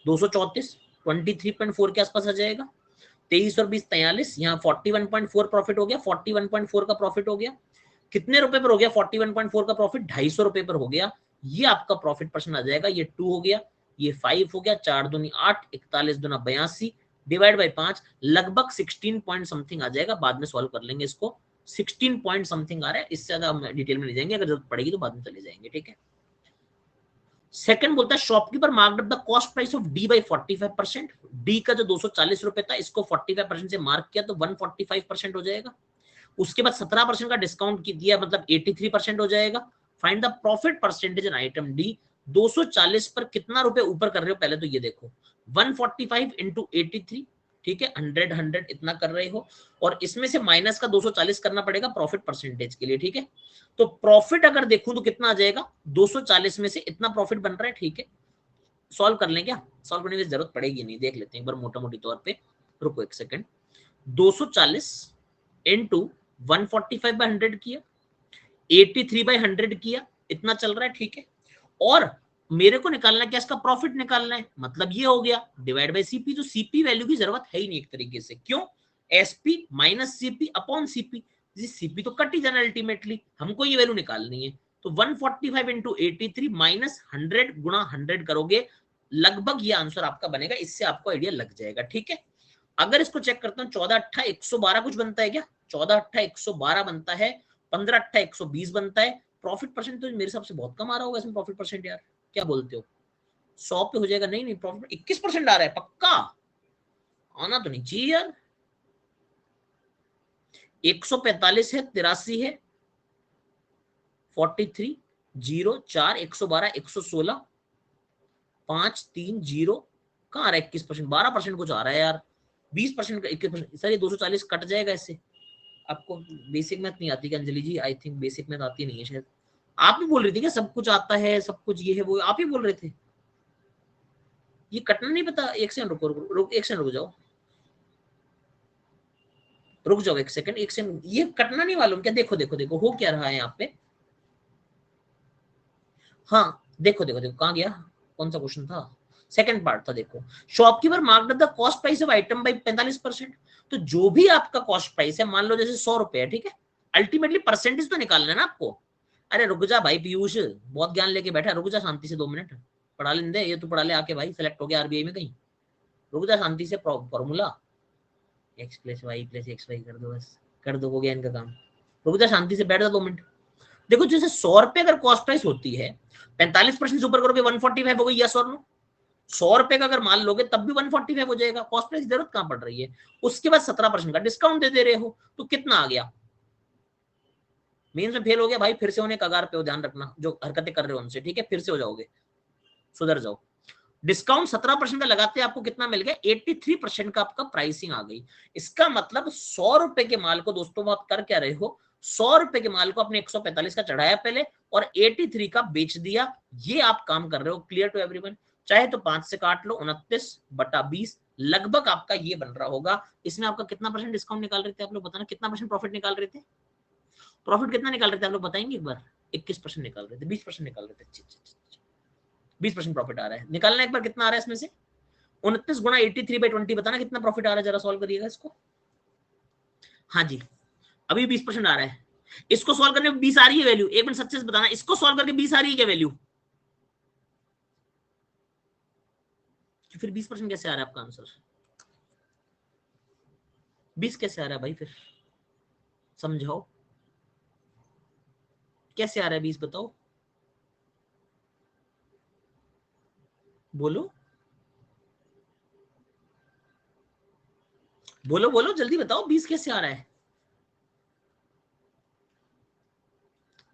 234, 23.4 के आसपास आ जाएगा। 23 और 20 43, यहाँ 41.4 प्रॉफिट हो गया, 41.4 का प्रॉफिट हो गया, कितने रुपए पर हो गया 41.4 का प्रॉफिट, 250 रुपए पर हो गया, ये आपका प्रॉफिट परसेंट आ जाएगा, ये 2 हो गया, ये 5 हो गया, 4 दूनी 8, 41 दूना 82, डिवाइड बाई 5, लगभग 16 पॉइंट समथिंग आ जाएगा, बाद में सॉल्व कर लेंगे इसको, 16 पॉइंट समथिंग आ रहा है, इससे ज्यादा हम डिटेल में नहीं जाएंगे, अगर जरूरत पड़ेगी तो बाद में चले जाएंगे, ठीक है। सेकंड बोलता है shopkeeper marked up the cost price of D by 45%, D का जो 240 रुपए था इसको 45% से मार्क किया तो 145% हो जाएगा, उसके बाद 17% का डिस्काउंट दिया, मतलब 83% हो जाएगा। Find the profit percentage in item D, 240 पर कितना रुपए ऊपर कर रहे हो पहले तो ये देखो, 145 इंटू 83, ठीक है, 100 100 इतना कर रहे हो, और इसमें से माइनस का 240 करना पड़ेगा प्रॉफिट परसेंटेज के लिए, ठीक है। तो प्रॉफिट अगर देखूं तो कितना आ जाएगा, 240 में से इतना प्रॉफिट बन रहा है, ठीक है। सॉल्व कर लें क्या, सॉल्व करने की जरूरत पड़ेगी नहीं, देख लेते हैं एक बार मोटा मोटी तौर पे, रुको एक सेकंड। 240 इंटू 145/100 किया, 83/100 किया, इतना चल रहा है, ठीक है। और मेरे को निकालना क्या, इसका प्रॉफिट निकालना है, मतलब ये हो गया डिवाइड बाय सीपी, तो सीपी वैल्यू की जरूरत है ही नहीं एक तरीके से, क्यों, SP minus CP upon CP, CP तो कट ही जाना अल्टीमेटली, हमको ये वैल्यू निकालनी है, तो 145 इंटू 83 माइनस 100 गुणा 100 करोगे, लगभग ये आंसर आपका बनेगा, इससे आपको आइडिया लग जाएगा, ठीक है। अगर इसको चेक करता हूँ 14 8 112 कुछ बनता है क्या, 14 8 112 बनता है, 15 8 120 बनता है, प्रॉफिट परसेंट तो मेरे हिसाब से बहुत कम आ रहा होगा इसमें प्रॉफिट परसेंट यार, क्या बोलते हो, 100 पे हो जाएगा, नहीं नहीं प्रॉफिट 21% आ रहा है, पक्का आना तो नहीं चाहिए यार, 145 है, 83 है, 43, 0 4 112 116 5 3 0 कहाँ आ रहा है 21%, 12% कुछ आ रहा है यार, 20% का 21%। सर ये 240 कट जाएगा इससे। आपको बेसिक मैथ नहीं आती क्या अंजलि जी? आई थिंक बेसिक मैथ आती नहीं है शायद। आप ही बोल रही थी क्या सब कुछ आता है, सब कुछ ये है वो, आप ही बोल रहे थे। ये कटना नहीं पता। एक सेकंड रुको रुको रुक, एक सेकंड रुक जाओ, रुक जाओ एक सेकंड, एक सेकंड। ये कटना नहीं मालूम क्या? देखो देखो देखो हो क्या रहा है यहाँ पे। हाँ देखो देखो देखो कहाँ गया, कौन सा क्वेश्चन था? सेकंड पार्ट था। देखो, shopkeeper marked the cost price of item by 45%। तो जो भी आपका कॉस्ट प्राइस है, मान लो जैसे 100 रुपए है, ठीक है, अल्टीमेटली परसेंटेज तो निकालना है ना आपको। अरे रुक जा भाई पीयूष, बहुत ज्ञान लेके बैठा, रुक जा शांति से 2 मिनट पढ़ा लेने दे। ये तो पढ़ा ले आके भाई, सेलेक्ट हो गया आरबीआई में कहीं। रुक जा शांति से, formula X plus Y plus X Y कर दो, बस कर दो, हो गया इनका काम। रुक जा शांति से बैठ जा 2 मिनट। देखो जैसे 100 रुपए अगर कॉस्ट प्राइस होती है, 45% ऊपर करोगे 145 हो गई, यस और नो। 100 रुपए का अगर मान लोगे तब भी 145 हो जाएगा। कॉस्ट प्राइस की जरूरत कहां पड़ रही है? उसके बाद 17% का डिस्काउंट दे रहे हो, तो कितना आ गया? मेंस में फेल हो गया भाई, फिर से होने कगार पे हो, ध्यान रखना जो हरकतें कर रहे हो उनसे, ठीक है, फिर से हो जाओगे, सुधर जाओ। डिस्काउंट 17% का लगाते आपको कितना मिल गया? 83% का आपका प्राइसिंग आ गई। इसका मतलब 100 रुपए के माल को दोस्तों आप कर क्या रहे हो? 100 रुपए के माल को अपने 145 का चढ़ाया पहले और 83 का बेच दिया। ये आप काम कर रहे हो। Clear to everyone? चाहे तो 5 से काट लो, 29/20 लगभग आपका ये बन रहा होगा। इसमें आपका कितना परसेंट डिस्काउंट निकाल रहे थे आप लोग? बताना कितना परसेंट प्रॉफिट निकाल रहे थे? प्रॉफिट कितना निकाल रहे थे आप लोग बताएंगे एक बार? 21% निकाल रहे थे, 20% निकाल रहे थे। 20% प्रॉफिट आ रहा है। निकालना एक बार कितना आ रहा है इसमें से? 29 गुणा 83/20 बताना कितना प्रॉफिट आ रहा है, जरा सॉल्व करिएगा इसको। हाँ जी, अभी 20% आ रहा है। इसको सॉल्व करने में 20 आ रही है वैल्यू, एक मिनट सच्चे से बताना, इसको सॉल्व करके 20 आ रही है क्या वैल्यू? फिर 20% कैसे आ रहा है आपका आंसर? 20 कैसे आ रहा है भाई? फिर समझाओ, कैसे आ रहा है 20 बताओ, बोलो बोलो बोलो जल्दी बताओ, 20 कैसे आ रहा है?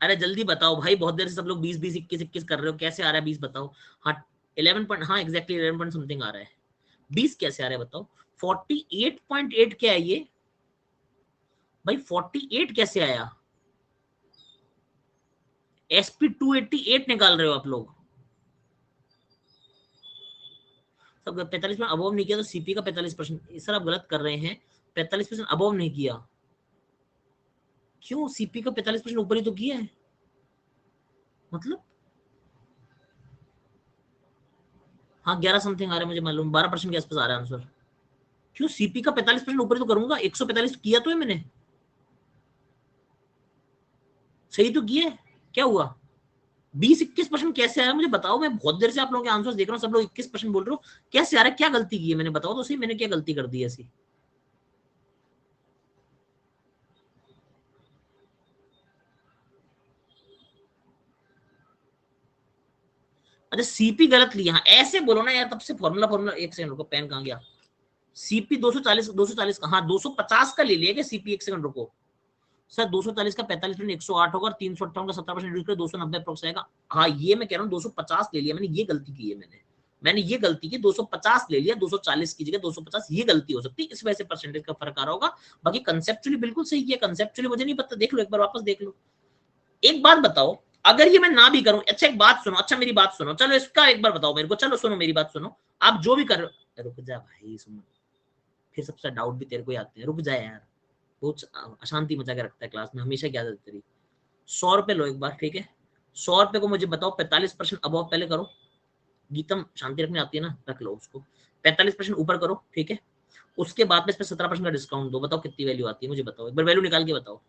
अरे जल्दी बताओ भाई, बहुत देर से सब लोग 20 20 21 21 कर रहे हो, कैसे आ रहा है 20 बताओ। हाँ 11 पॉइंट, हाँ एग्जैक्टली 11 पॉइंट समथिंग आ रहा है। 20 कैसे आ रहा है बताओ? 48.8 क्या है ये भाई? 48 कैसे आया? SP 288 निकाल रहे हो आप लोग? सब 45% अबव नहीं किया तो सीपी का 45%, सर आप गलत कर रहे हैं। 45% अबव नहीं किया, क्यों? सीपी का 45% ऊपर ही तो किया है, मतलब हाँ 11 समथिंग आ रहा है मुझे मालूम, 12% के आसपास आ रहा है आंसर। क्यों? सीपी का 45% ऊपर ही तो करूंगा, 145 किया तो है मैंने, सही तो किया है, क्या हुआ? 20-21% कैसे आया मुझे बताओ। मैं बहुत देर से आप लोगों के आंसर देख रहा हूँ, सब लोग 21% बोल रहे हो, कैसे आ रहा है? क्या गलती की है मैंने, बताओ तो सही, मैंने क्या गलती कर दी ऐसी? अच्छा सीपी गलत लिया, हाँ ऐसे बोलो ना यार, तब से फॉर्मूला फॉर्मूला, एक सेकंड रुको, पेन कहाँ गया? सीपी 240 का, हाँ 250 का ले लिया क्या सीपी? एक सेकंड रुको सर, 240 का 45% 108 होगा, 358 का 70% रिड्यूस कर 290 अप्रोक्स आएगा। हाँ ये मैं कह रहा हूँ 250 ले लिया मैंने, ये गलती की है मैंने ये गलती की, 250 ले लिया, 240 की जगह 250, ये गलती हो सकती है, इस वजह से परसेंटेज का फर्क आ रहा होगा। बाकी कंसेप्चुअली बिल्कुल सही किया, कंसेप्चुअली मुझे नहीं पता, देख लो एक बार वापस देख लो। एक बात बताओ, अगर ये मैं ना भी करूं, अच्छा एक बात सुनो, अच्छा मेरी बात सुनो, चलो इसका एक बार बताओ मेरे को, चलो सुनो मेरी बात सुनो, आप जो भी कर रहे हो, रुक जा भाई सुनो, फिर सबसे डाउट भी तेरे को ही आते हैं, रुक जा यार, बहुत अशांति मचा के रखता है क्लास में हमेशा, क्या आदत तेरी। 100 रुपए लो एक बार, ठीक है, 100 रुपए को मुझे बताओ 45% अबव पहले करो, गीतम शांति रखने आती है ना, रख लो उसको, 45% ऊपर करो, ठीक है, उसके बाद में इसमें 17% का डिस्काउंट दो, बताओ कितनी वैल्यू आती है मुझे बताओ, एक बार वैल्यू निकाल के बताओ।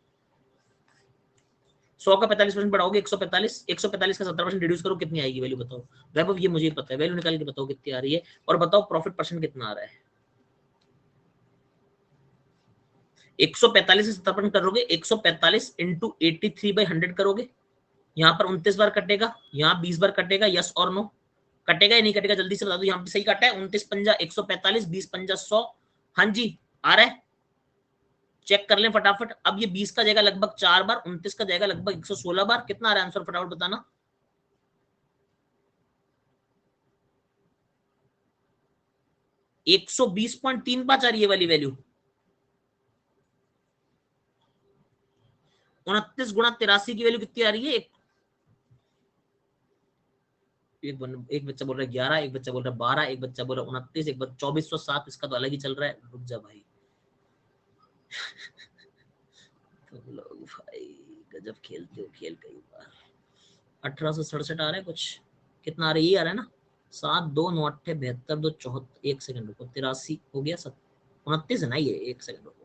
100 का 45% बढ़ाओगे 145, 145 का 17% रिड्यूस करो, कितनी आएगी वैल्यू बताओ? वैभव ये मुझे पता है, वैल्यू निकाल के बताओ कितनी आ रही है, और बताओ प्रॉफिट परसेंट कितना आ रहा है। 145 से 17% करोगे, 145 इंटू 83/100 करोगे, यहाँ पर 29 बार कटेगा, यहाँ 20 बार कटेगा, यस और नो? कटेगा या नहीं कटेगा जल्दी से बता दो, यहाँ पे सही काटा है, 29 पंजा 145, 20 पंजा 100, हाँ जी आ रहा है, चेक कर लें फटाफट। अब ये 20 का जाएगा लगभग 4 बार, 29 का जाएगा लगभग 116 बार, कितना आ रहा है आंसर फटाफट बताना। 120.35 आ रही है वाली वैल्यू। 29 गुणा 83 की वैल्यू कितनी आ रही है? एक बच्चा बोल रहा है 11, एक बच्चा बोल रहा है 12, एक बच्चा बोल रहा है 29, एक बच्चा 2407। इसका तो अलग ही चल रहा है। रुक जा भाई। तुम लोग भाई गजब खेलते हो खेल। कई बार 1867 आ रहा है कुछ। कितना आ रहा है? ये आ रहा है ना। 7 2 9 8 72 74। 1 सेकंड रुको। 83 हो गया। 29 है ना ये। 1 सेकंड रुको।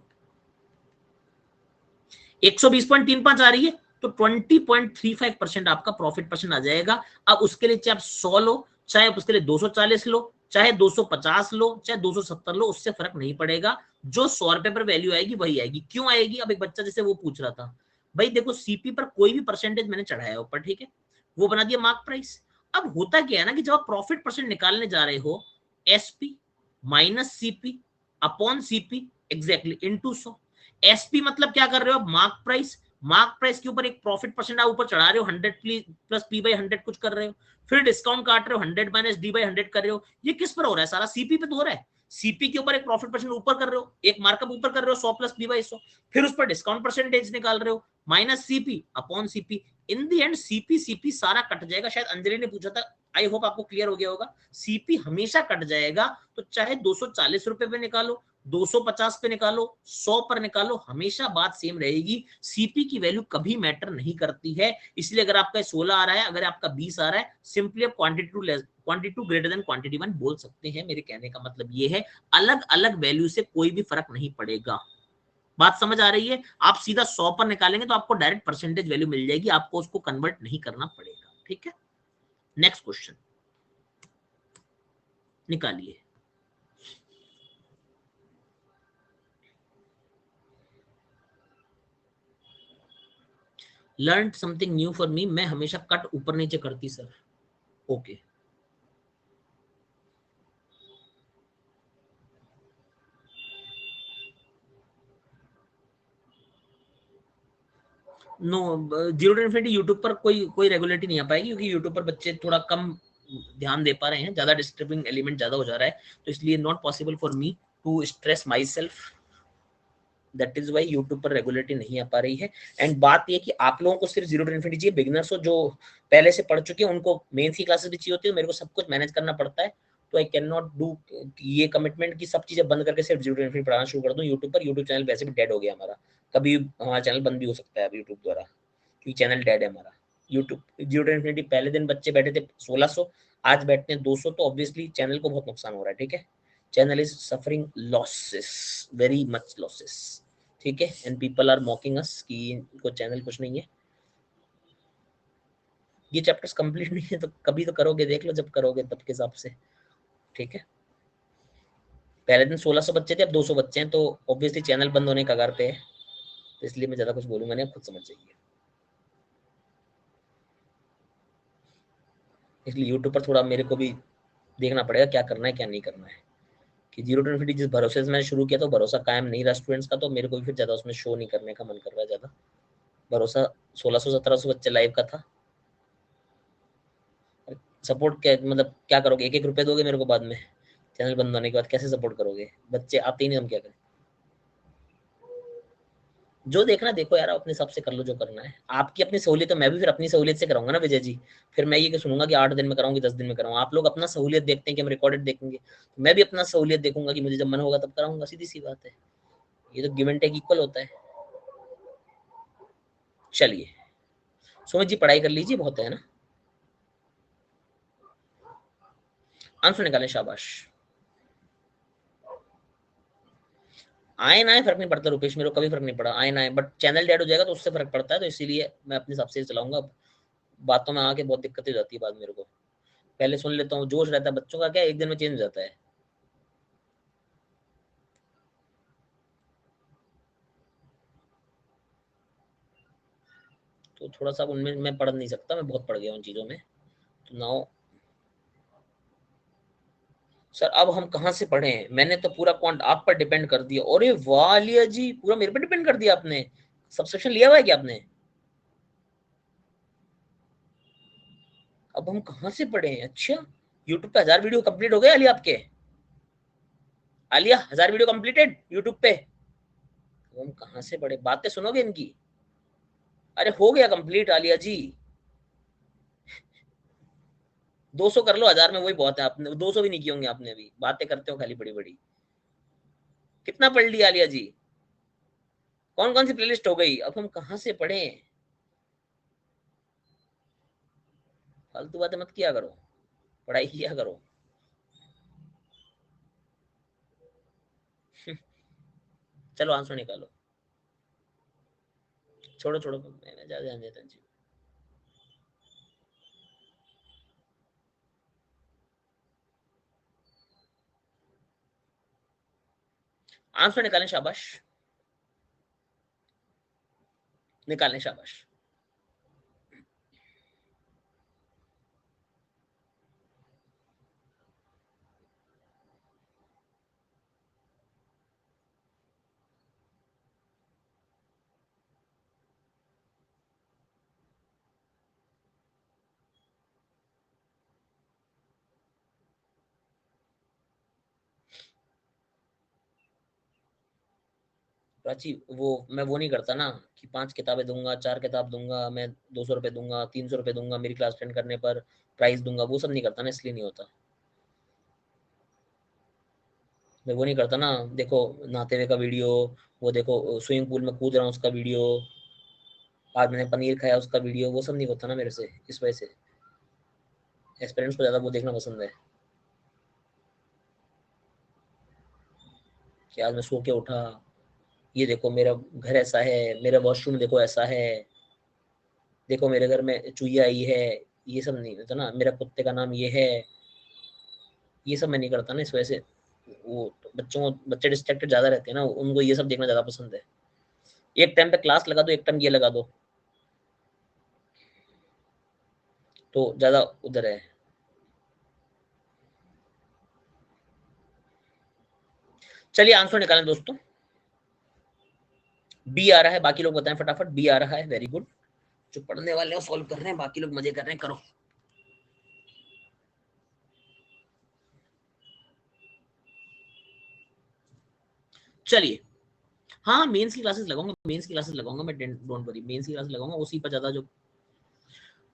120.35 आ रही है तो 20.35% आपका प्रॉफिट परसेंट आ जाएगा। अब उसके लिए चाहे आप 100 लो, चाहे आप उसके लिए 240 लो, चाहे 250 लो, चाहे 270 लो, उससे फर्क नहीं पड़ेगा। जो 100 रुपए पर वैल्यू आएगी वही आएगी। क्यों आएगी? अब एक बच्चा जैसे वो पूछ रहा था, भाई देखो सीपी पर कोई भी परसेंटेज मैंने चढ़ाया ऊपर, ठीक है, वो बना दिया मार्क प्राइस। अब होता क्या है ना कि जब आप प्रॉफिट परसेंट निकालने जा रहे हो, SP minus CP upon CP exactly into 100। SP मतलब क्या कर रहे हो आप? Mark price. मार्क प्राइस के ऊपर एक प्रॉफिट परसेंट आप ऊपर चढ़ा रहे हो, 100 प्लस पी बाई 100 कुछ कर रहे हो, फिर डिस्काउंट काट रहे हो, 100 माइनस डी बाई 100 कर रहे हो। ये किस पर हो रहा है? सारा सीपी पे तो हो रहा है। सीपी के ऊपर एक प्रॉफिट परसेंट ऊपर कर रहे हो, एक मार्कअप ऊपर कर रहे हो 100 प्लस पी बाई 100, फिर उस पर डिस्काउंट परसेंटेज निकाल रहे हो minus CP upon CP. In the and CP CP सारा कट जाएगा। शायद अंजलि ने पूछा था, आई होप आपको क्लियर हो गया होगा। सीपी हमेशा कट जाएगा। तो चाहे 240 रुपए पे निकालो, 250 पे निकालो, 100 पर निकालो, हमेशा बात सेम रहेगी। सीपी की वैल्यू कभी मैटर नहीं करती है। इसलिए अगर आपका 16 आ रहा है, अगर आपका 20 आ रहा है, सिंपली आप quantity two greater than quantity one बोल सकते हैं। मेरे कहने का मतलब ये है, अलग अलग वैल्यू से कोई भी फर्क नहीं पड़ेगा। बात समझ आ रही है? आप सीधा 100 पर निकालेंगे तो आपको डायरेक्ट परसेंटेज वैल्यू मिल जाएगी, आपको उसको कन्वर्ट नहीं करना पड़ेगा। ठीक है, नेक्स्ट क्वेश्चन निकालिए। Learn something new for me. मैं हमेशा कट ऊपर नीचे करती sir. Okay, no, zero to infinity YouTube पर कोई कोई रेगुलेटरी नहीं आ पाएगी, क्योंकि यूट्यूब पर बच्चे थोड़ा कम ध्यान दे पा रहे हैं, ज्यादा डिस्टर्बिंग एलिमेंट ज्यादा हो जा रहा है, तो इसलिए not possible for me to stress myself. That is why YouTube पर रेगुलेटरी नहीं आ पा रही है। एंड बात ये कि आप लोगों को सिर्फ जीरो टू इन्फिनिटी चाहिए, बिगिनर्स हो जो पहले से पढ़ चुके हैं, उनको मेन सी क्लासेस भी चाहिए होती है, मेरे को सब कुछ मैनेज करना पड़ता है। तो आई कैन नॉट डू ये कमिटमेंट की सब चीजें बंद करके सिर्फ जीरो टू इन्फिनिटी पढ़ाना शुरू कर दूं यूट्यूब पर। यूट्यूब चैनल वैसे भी डेड हो गया हमारा, कभी हमारा चैनल बंद भी हो सकता है अब यूट्यूब द्वारा, क्योंकि चैनल डेड है हमारा। यूट्यूब जीरो टू इन्फिनिटी पहले दिन बच्चे बैठे थे 1600, आज बैठते हैं 200, तो ऑब्वियसली चैनल को बहुत नुकसान हो रहा है। ठीक है, channel is suffering losses, very much losses. ठीक है, एंड पीपल आर मॉकिंग अस कि इनको चैनल कुछ नहीं है। ये चैप्टर्स कंप्लीट नहीं है तो कभी तो करोगे, देख लो जब करोगे तब के हिसाब से। ठीक है, पहले दिन 1600 बच्चे थे, अब 200 बच्चे हैं, तो ऑब्वियसली चैनल बंद होने का कगार पे है। तो इसलिए मैं ज्यादा कुछ बोलूंगा नहीं, आप खुद समझ जाइए। इसलिए यूट्यूब पर थोड़ा मेरे को भी देखना पड़ेगा क्या करना है क्या नहीं करना है। कि जीरो टू इन्फिनिटी जिस भरोसे से मैंने शुरू किया तो भरोसा कायम नहीं रहा स्टूडेंट्स का, तो मेरे को भी फिर ज्यादा उसमें शो नहीं करने का मन कर रहा है ज्यादा। भरोसा 1600 1700 बच्चे लाइव का था। सपोर्ट क्या मतलब, क्या करोगे? एक एक रुपए दोगे मेरे को बाद में? चैनल बंद होने के बाद कैसे सपोर्ट करोगे? बच्चे आते ही नहीं, हम क्या करें? जो देखना देखो यार, अपने हिसाब से कर लो जो करना है। आपकी अपनी सहूलियत, तो मैं भी फिर अपनी सहूलियत से कराऊंगा ना विजय जी। फिर मैं ये सुनूंगा कि 8 दिन में कराऊंगी 10 दिन में कराऊंगा। आप लोग अपना सहूलियत देखते हैं कि हम रिकॉर्डेड देखेंगे, तो मैं भी अपना सहूलियत देखूंगा कि मुझे जब मन होगा तब कराऊंगा। सीधी सी बात है, ये तो गिव एंड टेक इक्वल होता है। चलिए सुमित जी पढ़ाई कर लीजिए, बहुत है ना। आंसर निकालें, शाबाश। आए ना आए फर्क नहीं पड़ता रुपेश, मेरे को कभी फर्क नहीं पड़ा आए ना आए, बट चैनल डेड हो जाएगा तो उससे फर्क पड़ता है, तो इसीलिए मैं अपने हिसाब से चलाऊंगा। बातों में आके बहुत दिक्कतें हो जाती है बाद मेरे को। पहले सुन लेता हूँ, जोश रहता है बच्चों का, क्या एक दिन में चेंज हो जाता है। तो थोड़ा सा उनमें मैं पढ़ नहीं सकता, मैं बहुत पढ़ गया उन चीजों में। तो नाउ सर अब हम कहाँ से पढ़े? मैंने तो पूरा क्वांट आप पर डिपेंड कर दिया। अरे वाह लिया जी, पूरा मेरे पर डिपेंड कर दिया आपने। सब्सक्रिप्शन लिया हुआ है क्या आपने? अब हम कहाँ से पढ़े हैं? अच्छा, यूट्यूब पे 1000 वीडियो कंप्लीट हो गए अली आपके? आलिया 1000 वीडियो कंप्लीटेड यूट्यूब पे। हम कहां से बड़े, बातें सुनोगे इनकी। अरे हो गया कंप्लीट आलिया जी। 200 कर लो, 1000 में वही बहुत है। आपने 200 भी नहीं किए होंगे आपने, अभी बातें करते हो खाली बड़ी बड़ी। कितना पढ़ लिया आलिया जी? कौन कौन सी प्लेलिस्ट हो गई? अब हम कहां से पढ़े? फालतू बातें मत किया करो, पढ़ाई किया करो। चलो आंसर निकालो। छोड़ो छोड़ो, मैं ज्यादा ध्यान देता हूँ। आंसर निकालें, शाबाश निकालें, शाबाश। प्राची वो मैं वो नहीं करता ना कि 5 किताबें दूंगा, 4 किताब दूंगा, मैं 200 रुपए दूंगा, 300 रुपए दूंगा, मेरी क्लास अटेंड करने पर प्राइस दूंगा, वो सब नहीं करता ना, इसलिए नहीं होता। मैं वो नहीं करता ना। देखो नहाते हुए का वीडियो, वो देखो स्विमिंग पूल में कूद रहा हूँ उसका वीडियो, आज मैंने पनीर खाया उसका वीडियो, वो सब नहीं होता ना मेरे से, इस वजह से एक्सपेरिमेंट्स को ज्यादा वो देखना पसंद है। कि आज मैं सो के उठा, ये देखो मेरा घर ऐसा है, मेरा वॉशरूम देखो ऐसा है, देखो मेरे घर में चुईया आई है, ये सब नहीं होता ना। मेरा कुत्ते का नाम ये है, ये सब मैं नहीं करता ना, इस वजह से वो बच्चे डिस्ट्रैक्टेड ज्यादा रहते हैं ना, उनको ये सब देखना ज्यादा पसंद है। एक टाइम पे क्लास लगा दो, एक टाइम ये लगा दो, तो ज्यादा उधर है। चलिए आंसर निकालें दोस्तों। बी आ रहा है, बाकी लोग बताएं फटाफट। बी आ रहा है, वेरी गुड। जो पढ़ने वाले हैं सॉल्व कर रहे हैं, बाकी लोग मजे कर रहे हैं, करो। चलिए, हाँ मेंस की क्लासेस लगाऊंगा, मेंस की क्लासेस लगाऊंगा मैं, डोंट वरी, मेंस की क्लासेस लगाऊंगा, उसी पर ज्यादा जो।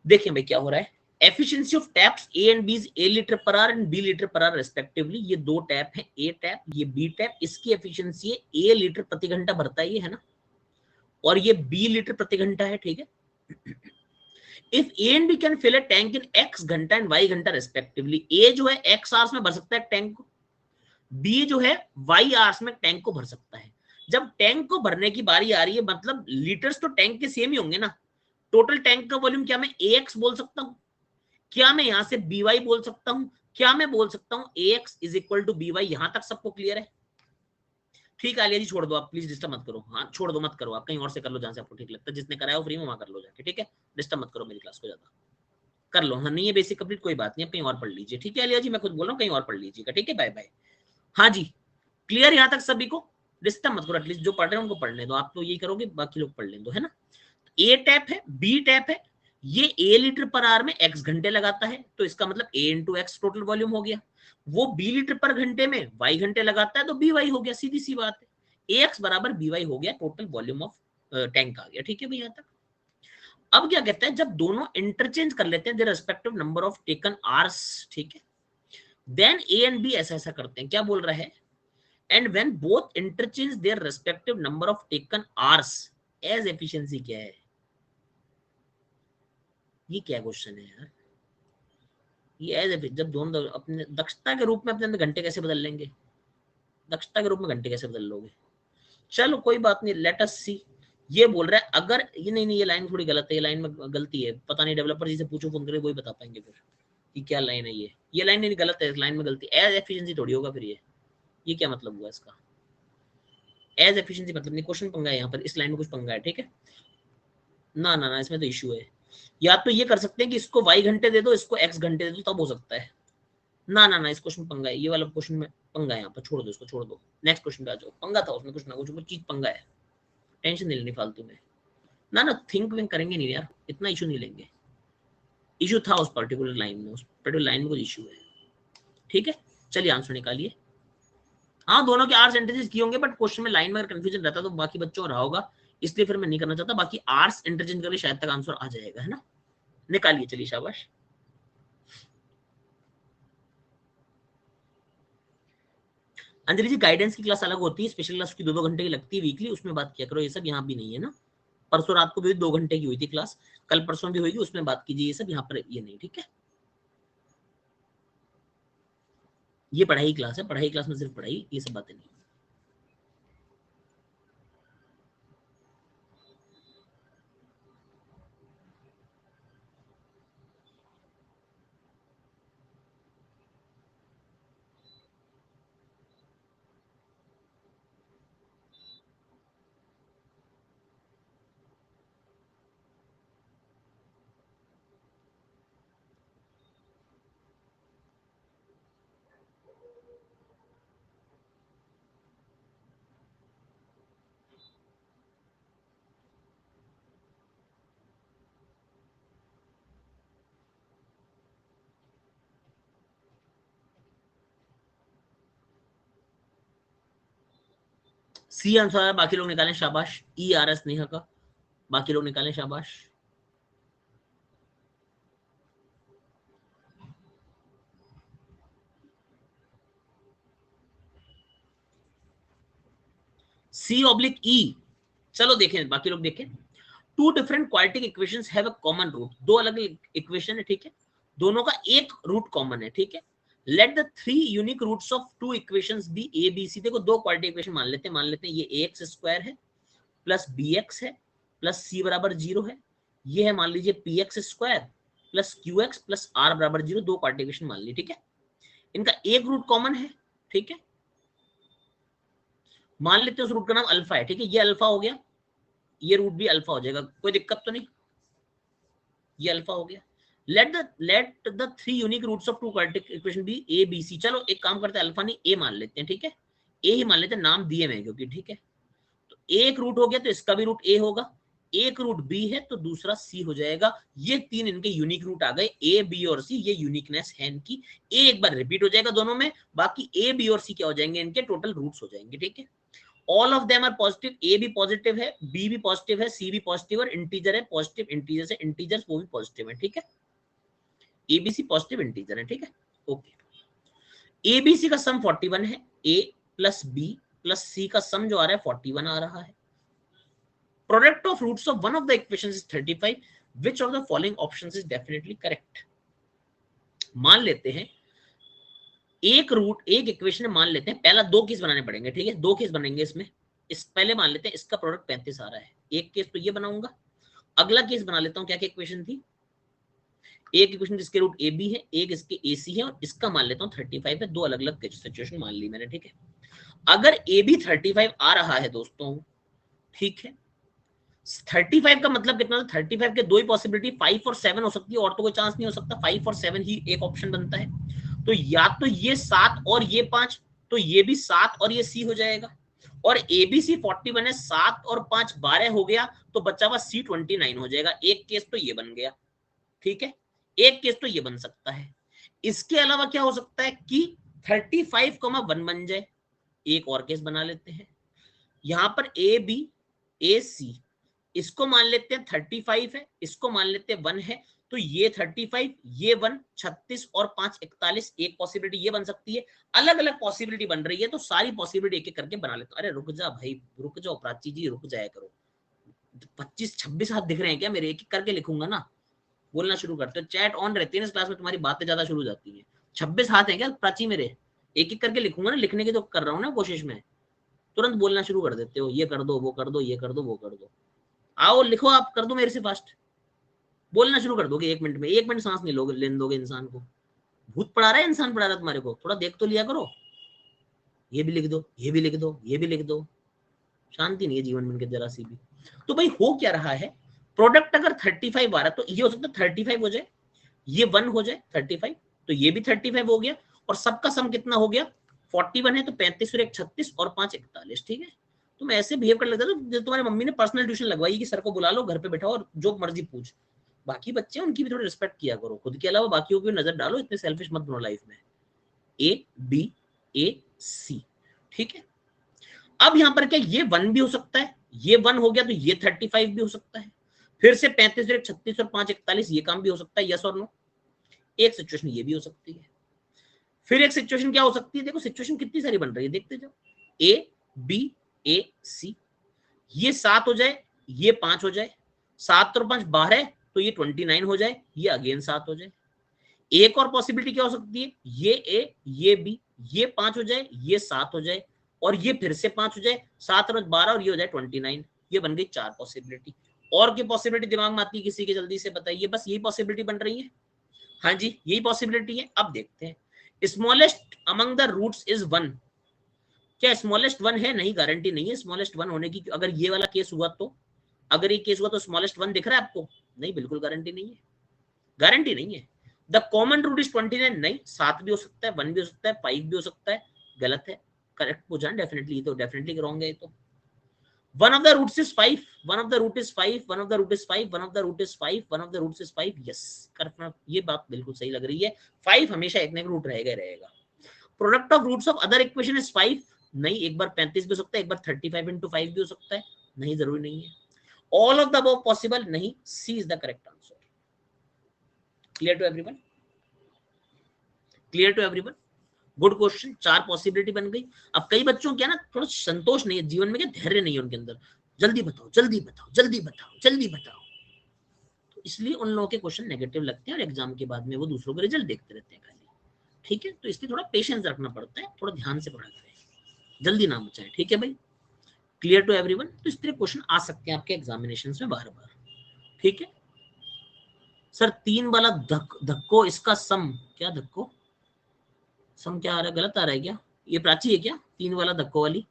देखिए भाई क्या हो रहा है, efficiency of taps A and B, A litre per hour and B litre per hour respectively. ये दो टैप है, ए टैप ये बी टैप, इसकी एफिशिएंसी है ए लीटर प्रति घंटा भरता है ये, है ना, और ये बी लीटर प्रति घंटा है, ठीक है। If A and B can fill a tank in X घंटा एंड वाई घंटा रेस्पेक्टिवली, ए जो है एक्स आवर्स में भर सकता है टैंक को, बी जो है वाई आवर्स में टैंक को भर सकता है। जब टैंक को भरने की बारी आ रही है, मतलब लीटर्स तो टैंक के सेम ही होंगे ना, टोटल टैंक का वॉल्यूम क्या मैं ए एक्स बोल सकता हूं, क्या मैं यहां से बी वाई बोल सकता हूं, क्या मैं बोल सकता हूं A X is equal to B Y? यहां तक सबको क्लियर है? ठीक है आलिया जी, छोड़ दो आप प्लीज, डिस्टर्ब मत करो। हाँ छोड़ दो, मत करो, आप कहीं और से कर लो जहां से आपको ठीक लगता है, जिसने कराया हो फ्री में वहां कर लो जाके, ठीक है। डिस्टर्ब मत करो मेरी क्लास को ज्यादा, कर लो। हाँ नहीं है बेसिक कंप्लीट, कोई बात नहीं, आप कहीं और पढ़ लीजिए, ठीक है आलिया जी, मैं खुद बोल रहा हूँ कहीं और पढ़ लीजिएगा, ठीक है, बाय बाय। हाँ जी, क्लियर यहाँ तक सभी को? डिस्टर्ब मत करो, एटलीस्ट जो पढ़ रहे हैं उनको पढ़ने दो, आप तो यही करोगे, बाकी लोग पढ़ लें दो, है ना। ए टैप है, बी टैप है, ये ए लीटर पर आवर में एक्स घंटे लगाता है, तो इसका मतलब ए इंटू एक्स टोटल वॉल्यूम हो गया। वो बी लीटर पर घंटे में वाई घंटे लगाता है, तो बी वाई हो गया, सीधी सी बात है। ए एक्स बराबर बी वाई हो गया, टोटल वॉल्यूम ऑफ टैंक आ गया, ठीक है भाई यहाँ तक। अब क्या कहते हैं, जब दोनों इंटरचेंज कर लेते हैं there respective number of taken hours, ठीक है, देन ए एंड बी ऐसा ऐसा करते हैं, क्या बोल रहा है, and when both interchange their respective number of taken hours as efficiency, क्या है ये, क्या क्वेश्चन है यार ये? एज जब दोनों अपने दक्षता के रूप में अपने अंदर घंटे कैसे बदल लेंगे, दक्षता के रूप में घंटे कैसे बदल लोगे? चलो कोई बात नहीं, लेट अस सी। ये बोल रहा है अगर ये, नहीं नहीं ये लाइन थोड़ी गलत है, ये लाइन में गलती है, पता नहीं डेवलपर जी से पूछो फोन करके, वही बता पाएंगे फिर कि क्या लाइन है ये लाइन नहीं गलत है, इस लाइन में गलती, एज एफिशिएंसी थोड़ी होगा फिर ये क्या मतलब हुआ इसका? एज एफिशिएंसी मतलब नहीं, क्वेश्चन पंगा है यहाँ पर, इस लाइन में कुछ पंगा है, ठीक है। ना ना ना, इसमें तो इश्यू है। या तो ये कर सकते हैं कि इसको वाई घंटे दे दो, इसको एक्स घंटे दे दो, तब हो सकता है। ना ना ना, इस क्वेश्चन पंगा है, ये वाला क्वेश्चन में पंगा है, यहाँ पर छोड़ दो, इसको छोड़ दो, नेक्स्ट क्वेश्चन पे आ जाओ। पंगा था उसमें कुछ ना कुछ चीज पंगा है, टेंशन नहीं लेनी फालतू में। ना ना थिंक विंक करेंगे नहीं यार, इतना इशू नहीं लेंगे। इशू था उस पर्टिकुलर लाइन में, उस पर्टिकुलर लाइन में कुछ इशू है, ठीक है। चलिए आंसर निकालिए। हाँ दोनों के आर सेंटेंसेस किए होंगे, बट क्वेश्चन में लाइन में अगर कंफ्यूजन रहता तो बाकी बच्चों को रहा होगा, इसलिए फिर मैं नहीं करना चाहता। बाकी आर्स इंटरचेंज करके शायद तक आंसर आ जाएगा, है ना। निकालिए, चलिए शाबाश। अंजलि जी गाइडेंस की क्लास अलग होती है, स्पेशल क्लास की 2-2 घंटे की लगती है वीकली, उसमें बात किया करो ये सब, यहाँ भी नहीं है ना। परसों रात को भी 2 घंटे की हुई थी क्लास, कल परसों भी होगी, उसमें बात कीजिए ये सब, यहाँ पर ये नहीं, ठीक है। ये पढ़ाई क्लास है, पढ़ाई क्लास में सिर्फ पढ़ाई, ये सब बातें नहीं। सी आंसर है, बाकी लोग निकालें शाबाश। ई आर एस नेहा का, बाकी लोग निकालें शाबाश। C oblique E. चलो देखें, बाकी लोग देखें। Two different quadratic equations have a common root, दो अलग इक्वेशन है, ठीक है, दोनों का एक रूट कॉमन है, ठीक है। Let the three unique roots of two equations be A B C. देखो दो क्वाड्रेटिक इक्वेशन मान लेते हैं ये ए एक्स स्क्वायर है प्लस बी एक्स है प्लस सी बराबर 0 है, ये है मान लीजिए P X square plus Q X plus R बराबर 0, दो क्वाड्रेटिक इक्वेशन मान ली, ठीक है। इनका एक रूट कॉमन है, ठीक है, मान लेते हैं उस रूट का नाम अल्फा है, ठीक है, ये अल्फा हो गया, ये रूट भी अल्फा हो जाएगा, कोई दिक्कत तो नहीं, ये अल्फा हो गया। Let the three unique roots of two quadratic equation be A B C. चलो एक काम करते हैं, अल्फा नहीं ए मान लेते हैं, ठीक है, ए ही मान लेते हैं, नाम दिए में क्योंकि, ठीक है। तो एक रूट हो गया तो इसका भी रूट ए होगा, एक रूट बी है तो दूसरा सी हो जाएगा। ये तीन इनके यूनिक रूट आ गए, ए बी और सी, ये यूनिकनेस है इनकी। ए एक बार रिपीट हो जाएगा दोनों में, बाकी ए बी और सी क्या हो जाएंगे, इनके टोटल रूट्स हो जाएंगे, ठीक है। All of them are positive, A भी पॉजिटिव है, बी भी पॉजिटिव है, सी भी पॉजिटिव और इंटीजर है, पॉजिटिव इंटीजर से इंटीजर्स वो भी पॉजिटिव है, ठीक है। एबीसी पॉजिटिव इंटीजर है, ठीक है, ओके। एबीसी का सम 41 है, ए प्लस बी प्लस सी का सम जो आ रहा है 41 आ रहा है। Product of roots of one of the equations is 35, which of the following options is definitely correct. मान लेते हैं एक रूट, एक इक्वेशन मान लेते हैं, पहला दो केस बनाने पड़ेंगे, ठीक है, दो केस बनेंगे इसमें। इस पहले मान लेते हैं इसका प्रोडक्ट 35 आ रहा है, एक केस तो ये बनाऊंगा। अगला केस बना लेता हूं, क्या क्या इक्वेशन थी, एक इक्वेशन जिसके रूट ए बी है, एक इसके ए सी है, और इसका मान लेता हूँ 35 है, दो अलग अलग सिचुएशन मान ली मैंने, ठीक है। अगर ए बी 35 आ रहा है दोस्तों, ठीक है, 35 का मतलब कितना, 35 के दो ही पॉसिबिलिटी, 5 और 7 हो सकती है, और तो कोई चांस नहीं हो सकता, 5 और 7 ही एक ऑप्शन बनता है। तो या तो ये 7 और ये 5, तो ये भी 7 और ये सी हो जाएगा, और एबीसी 41 है, 7 और 5 12 हो गया, तो बचा हुआ सी 29 हो जाएगा। एक केस तो ये बन गया, ठीक है, एक केस तो ये बन सकता है। इसके अलावा क्या हो सकता है कि 35,1 बन जाए, एक और केस बना लेते हैं। यहां पर ए बी ए सी, इसको मान लेते हैं 35 है, इसको मान लेते हैं 1 है, तो ये 35, ये 1, 36 और 5 41, एक पॉसिबिलिटी ये बन सकती है। अलग अलग पॉसिबिलिटी बन रही है, तो सारी पॉसिबिलिटी एक एक करके बना लेते। अरे रुक जा भाई, रुक जाओ प्राची जी, रुक जाया करो। 25-26 हाथ दिख रहे हैं क्या मेरे, एक एक करके लिखूंगा ना, बोलना शुरू करते हो। चैट ऑन रहती है ना इस क्लास में, तुम्हारी बातें ज्यादा शुरू हो जाती है। 26 हाथ है क्या प्राची मेरे, एक एक करके लिखूंगा ना, लिखने की तो कर रहा हूँ ना कोशिश में, तुरंत बोलना शुरू कर देते हो, ये कर दो वो कर दो ये कर दो वो कर दो। आओ लिखो, आप कर दो मेरे से फास्ट, बोलना शुरू कर दोगे 1 मिनट में, 1 मिनट सांस नहीं लोगे, लेने दोगे इंसान को। भूत पढ़ा रहा है इंसान, पढ़ा रहा है तुम्हारे को, थोड़ा देख तो लिया करो। ये भी लिख दो, ये भी लिख दो, ये भी लिख दो, शांति नहीं है जीवन में जरा सी भी। तो भाई हो क्या रहा है, प्रोडक्ट अगर 35 आ रहा है तो ये हो सकता है 35 हो जाए, ये 1 हो जाए 35, तो ये भी 35 हो गया, और सबका सम कितना हो गया 41 है, तो 35 और 1 36 और 5 41, ठीक है। तुम ऐसे बिहेव कर लेते हो तो तुम्हारी मम्मी ने पर्सनल ट्यूशन लगवाई कि सर को बुला लो घर पे बैठाओ और जो मर्जी पूछ। बाकी बच्चे उनकी भी थोड़ी रिस्पेक्ट किया करो, खुद के अलावा बाकियों की नजर डालो, इतने सेल्फिश मत बनो लाइफ में। ए बी ए सी, ठीक है, अब यहां पर क्या, ये 1 भी हो सकता है, ये 1 हो गया तो ये 35 भी हो सकता है, फिर से 35 और 36 और 5 41, ये काम भी हो सकता है, यस और नो। एक सिचुएशन ये भी हो सकती है, फिर एक सिचुएशन क्या हो सकती है, देखो सिचुएशन कितनी सारी बन रही है, देखते जाओ। ए बी ए सी, ये 7 हो जाए, ये 5 हो जाए, 7 और 5 12, तो ये 29 हो जाए, ये अगेन 7 हो जाए। एक और पॉसिबिलिटी क्या हो सकती है, ये ए ये बी, ये 5 हो जाए, ये 7 हो जाए, और ये फिर से 5 हो जाए, 7 और 12 और ये हो जाए 29। ये बन गई 4 पॉसिबिलिटी। और क्या पॉसिबिलिटी दिमाग में आती है किसी के, जल्दी से बताइए, बस यही पॉसिबिलिटी बन रही है। हाँ जी, यही पॉसिबिलिटी है। अब देखते हैं, smallest among the roots is 1। क्या स्मॉलेस्ट 1 है, नहीं, गारंटी नहीं है स्मॉलेस्ट 1 होने की। अगर ये वाला केस हुआ तो, अगर ये केस हुआ तो स्मॉलेस्ट 1 दिख रहा है आपको, नहीं, बिल्कुल गारंटी नहीं है, गारंटी नहीं है। द कॉमन रूट इज 29, नहीं, 7 भी हो सकता है, 1 भी हो सकता है, 5 भी हो सकता है, गलत है। करेक्ट पूछा डेफिनेटली, तो डेफिनेटली रॉन्ग है ये तो। One of the roots is 5, one of the root is 5, one of the root is 5, one of the root is 5, one of the roots is 5, yes, correct, ये बात बिल्कुल सही लग रही है। 5 हमेशा एक ना एक रूट रहेगा रहेगा। Product of roots of other equation is 5, नहीं, एक बार 35 भी हो सकता है, एक बार 35 into 5 भी हो सकता है, नहीं, जरूरी नहीं है। All of the above possible, नहीं, C is the correct answer. Clear to everyone, clear to everyone, good question, 4 possibility बन गई। अब कई बच्चों क्या ना, थोड़ा संतोष नहीं है जीवन में, क्या धैर्य नहीं है उनके अंदर, जल्दी बताओ जल्दी बताओ जल्दी बताओ जल्दी बताओ, तो इसलिए उन लोगों के क्वेश्चन नेगेटिव लगते हैं और एग्जाम के बाद में वो दूसरों के रिजल्ट देखते रहते हैं खाली। ठीक है, तो इसलिए थोड़ा पेशेंस रखना पड़ता है, थोड़ा ध्यान से पढ़ा करें, जल्दी ना बचाए, ठीक है भाई। क्लियर टू एवरीवन, तो इस तरह क्वेश्चन आ सकते हैं आपके एग्जामिनेशन में बार बार। ठीक है सर, 3 वाला धक्को, इसका सम क्या, धक्को सम क्या आ रहा है, गलत आ रहा है क्या, ये प्राची है क्या, 3 वाला धक्को वाली,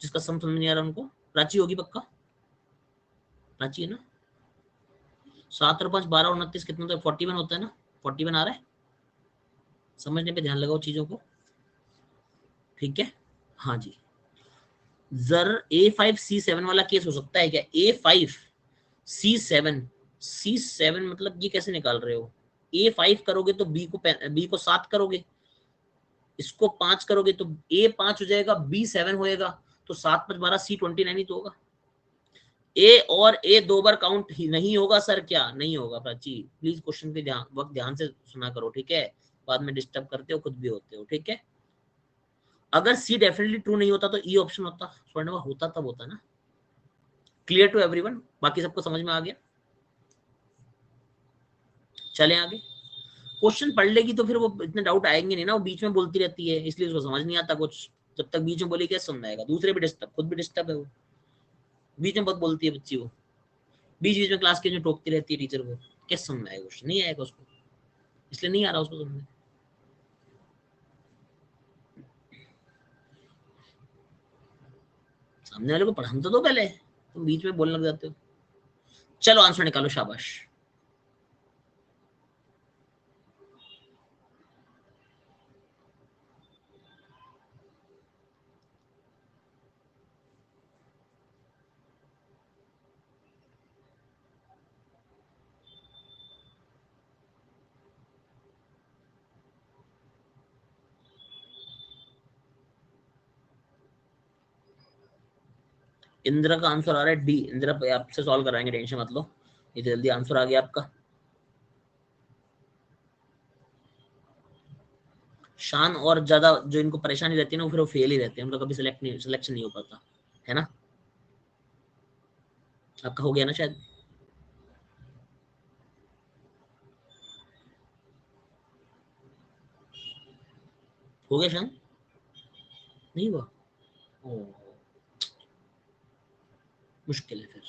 जिसका सम समझ नहीं आ रहा उनको, प्राची होगी पक्का, प्राची है ना। 7 और 5 12 और 29 कितना होता है, 41 होता है ना, 41 आ रहा है, समझने पे ध्यान लगाओ चीजों को। ठीक है, हाँ जी, जर A5C7 वाला केस हो सकता है क्या, A5C7, C7 मतलब ये कैसे निकाल रहे हो, A5 करोगे तो B को 7 करोगे, इसको 5 करोगे तो A5 हो जाएगा, B7 होएगा, तो 7 5 12, C29 ही तो होगा। ए और ए 2 बार काउंट ही नहीं होगा सर, क्या नहीं होगा प्राची, प्लीज क्वेश्चन पे ध्यान से सुना करो, ठीक है, बाद में डिस्टर्ब करते हो, खुद भी होते हो, ठीक है। अगर सी डेफिनेटली ट्रू नहीं होता तो ई ऑप्शन होता, स्वर्णवा होता तब होता ना। क्लियर टू एवरीवन, बाकी सबको समझ में आ गया, चले आगे। क्वेश्चन पढ़ लेगी तो फिर वो इतने डाउट आएंगे नहीं ना, वो बीच में बोलती रहती है इसलिए उसको समझ नहीं आता कुछ, जब तक बीच में बोली क्या समझ आएगा, दूसरे भी डिस्टर्ब, खुद भी डिस्टर्ब है वो, बीच में बहुत बोलती है बच्ची वो, बीच बीच में क्लास के जो टोकती रहती है टीचर को, कैसे समझ आएगा, कुछ नहीं आएगा उसको, इसलिए नहीं आ रहा उसको समझ। सामने वाले को पढ़ाना तो दो पहले, तुम बीच में बोलने लग जाते हो। चलो आंसर निकालो, शाबाश। इंदिरा का आंसर आ रहा है डी, इंदिरा आपसे सॉल्व कराएंगे, टेंशन मत लो, ये जल्दी आंसर आ गया आपका। शान और ज्यादा जो इनको परेशानी रहती है ना, फिर वो फेल ही रहते हैं, उनका कभी सिलेक्शन नहीं हो पाता है ना। आपका हो गया ना शायद, हो गया शान, नहीं हुआ, ओ, मुश्किल है फिर,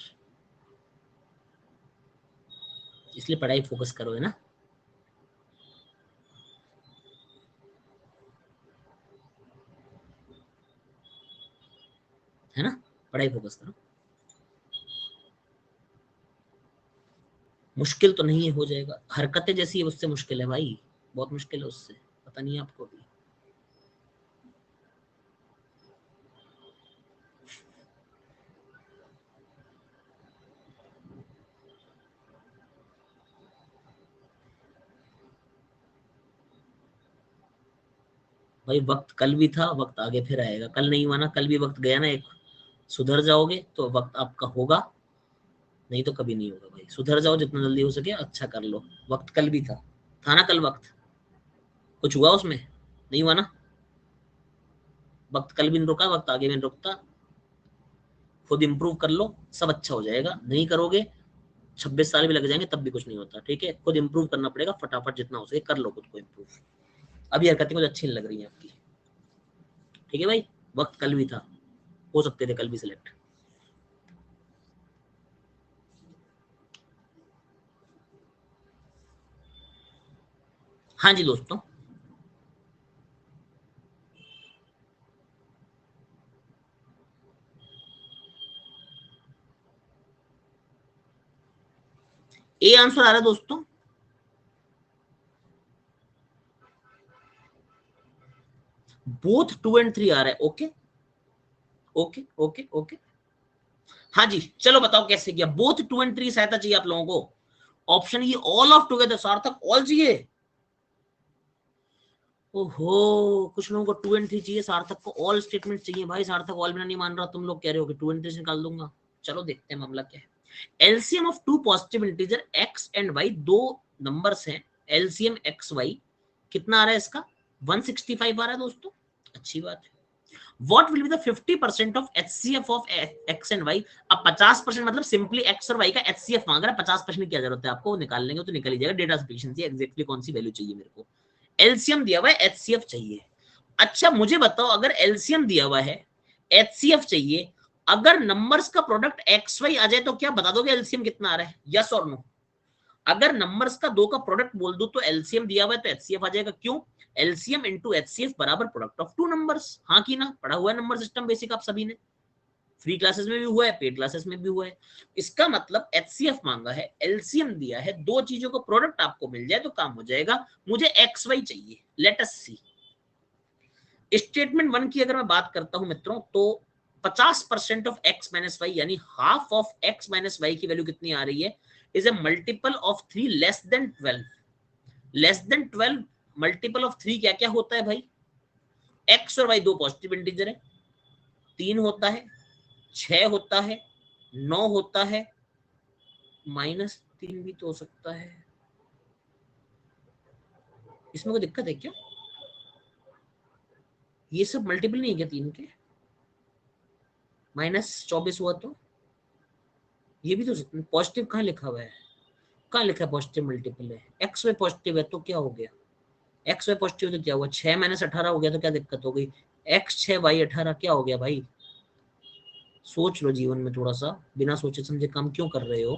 इसलिए पढ़ाई फोकस करो, है ना। है ना, पढ़ाई फोकस करो, मुश्किल तो नहीं है, हो जाएगा, हरकतें जैसी है उससे मुश्किल है भाई, बहुत मुश्किल है उससे, पता नहीं है आपको भी। भाई वक्त कल भी था, वक्त आगे फिर आएगा। कल नहीं हुआ ना, कल भी वक्त गया ना एक। सुधर जाओगे तो वक्त आपका होगा, नहीं तो कभी नहीं होगा भाई। सुधर जाओ जितना जल्दी हो सके, अच्छा कर लो। वक्त कल भी था ना कल वक्त। कुछ हुआ उसमें? नहीं हुआ ना। वक्त कल भी नहीं रुका, वक्त आगे भी नहीं रुकता। खुद इंप्रूव कर लो, सब अच्छा हो जाएगा। नहीं करोगे 26 साल भी लग जाएंगे तब भी कुछ नहीं होता। ठीक है, खुद इंप्रूव करना पड़ेगा, फटाफट जितना हो सके कर लो खुद को इंप्रूव। अभी हरकतें कुछ अच्छी नहीं लग रही हैं आपकी। ठीक है भाई, वक्त कल भी था, हो सकते थे कल भी सिलेक्ट। हाँ जी दोस्तों। ए आंसर आ रहा है दोस्तों। बोथ 2 और 3 आ रहा है। Okay okay okay okay. हाँ जी, चलो बताओ कैसे किया। बोथ 2 और 3 सहायता चाहिए आप लोगों को। ऑप्शन ये ऑल ऑफ टुगेदर, सार्थक ऑल चाहिए। ओहो, कुछ लोगों को 2 और 3 चाहिए, सार्थक को ऑल स्टेटमेंट चाहिए। भाई सार्थक ऑल बिना नहीं मान रहा, तुम लोग कह रहे हो कि 2 और 3 से निकाल दूंगा। चलो देखते हैं मामला क्या है। LCM of two positive integer X and Y, दो नंबर्स हैं। एलसीएम एक्स वाई कितना आ रहा है इसका? 165 आ रहा है दोस्तों। अच्छी बात है। What will be the 50% of HCF of X and Y? अब 50% मतलब सिंपली X और Y का HCF मांग रहा है। 50% क्या जरूरत है आपको, निकाल लेंगे तो निकल ही जाएगा। डेटा सफिशिएंसी एग्जैक्टली कौन सी वैल्यू चाहिए मेरे को। एलसीएम दिया हुआ है, HCF चाहिए। अच्छा मुझे बताओ, अगर एलसीएम दिया हुआ है, HCF चाहिए, अगर नंबर्स का प्रोडक्ट एक्स वाई आ जाए तो क्या बता दोगे एलसीएम कितना आ रहा है? यस और नो। अगर नंबर्स का दो का प्रोडक्ट बोल दो तो एलसीएम दिया हुआ है तो एचसीएफ आ जाएगा। क्यों? एलसीएम इंटू एचसीएफ बराबर प्रोडक्ट ऑफ टू नंबर्स। हाँ की ना? पढ़ा हुआ है नंबर सिस्टम बेसिक आप सभी ने, फ्री क्लासेस में भी हुआ है, पेड क्लासेस में भी हुआ है। इसका मतलब एचसीएफ मांगा है, एलसीएम दिया है, दो चीजों को प्रोडक्ट आपको मिल जाए तो काम हो जाएगा। मुझे एक्स वाई चाहिए, लेट अस सी। स्टेटमेंट 1 की अगर मैं बात करता हूं मित्रों, तो 50% ऑफ एक्स माइनस वाई यानी half of X minus Y की वैल्यू कितनी आ रही है? Is a multiple of 3 less than 12। Less than 12 multiple of 3 क्या क्या होता है भाई? एक्स और वाई दो पॉजिटिव इंटीजर है, 3 होता है, 6 होता है, 9 होता है, -3 भी तो हो सकता है। इसमें कोई दिक्कत है क्या? ये सब मल्टीपल नहीं है क्या 3 के? -24 हुआ तो ये भी तो पॉजिटिव कहाँ लिखा हुआ है? कहाँ लिखा है पॉजिटिव मल्टीपल है? एक्स वाई पॉजिटिव है तो क्या हो गया? एक्स वाई पॉजिटिव तो क्या हुआ? 6 -18 हो गया तो क्या दिक्कत हो गई? एक्स 6 वाई 18 क्या हो गया भाई? सोच लो जीवन में थोड़ा सा, बिना सोचे समझे काम क्यों कर रहे हो?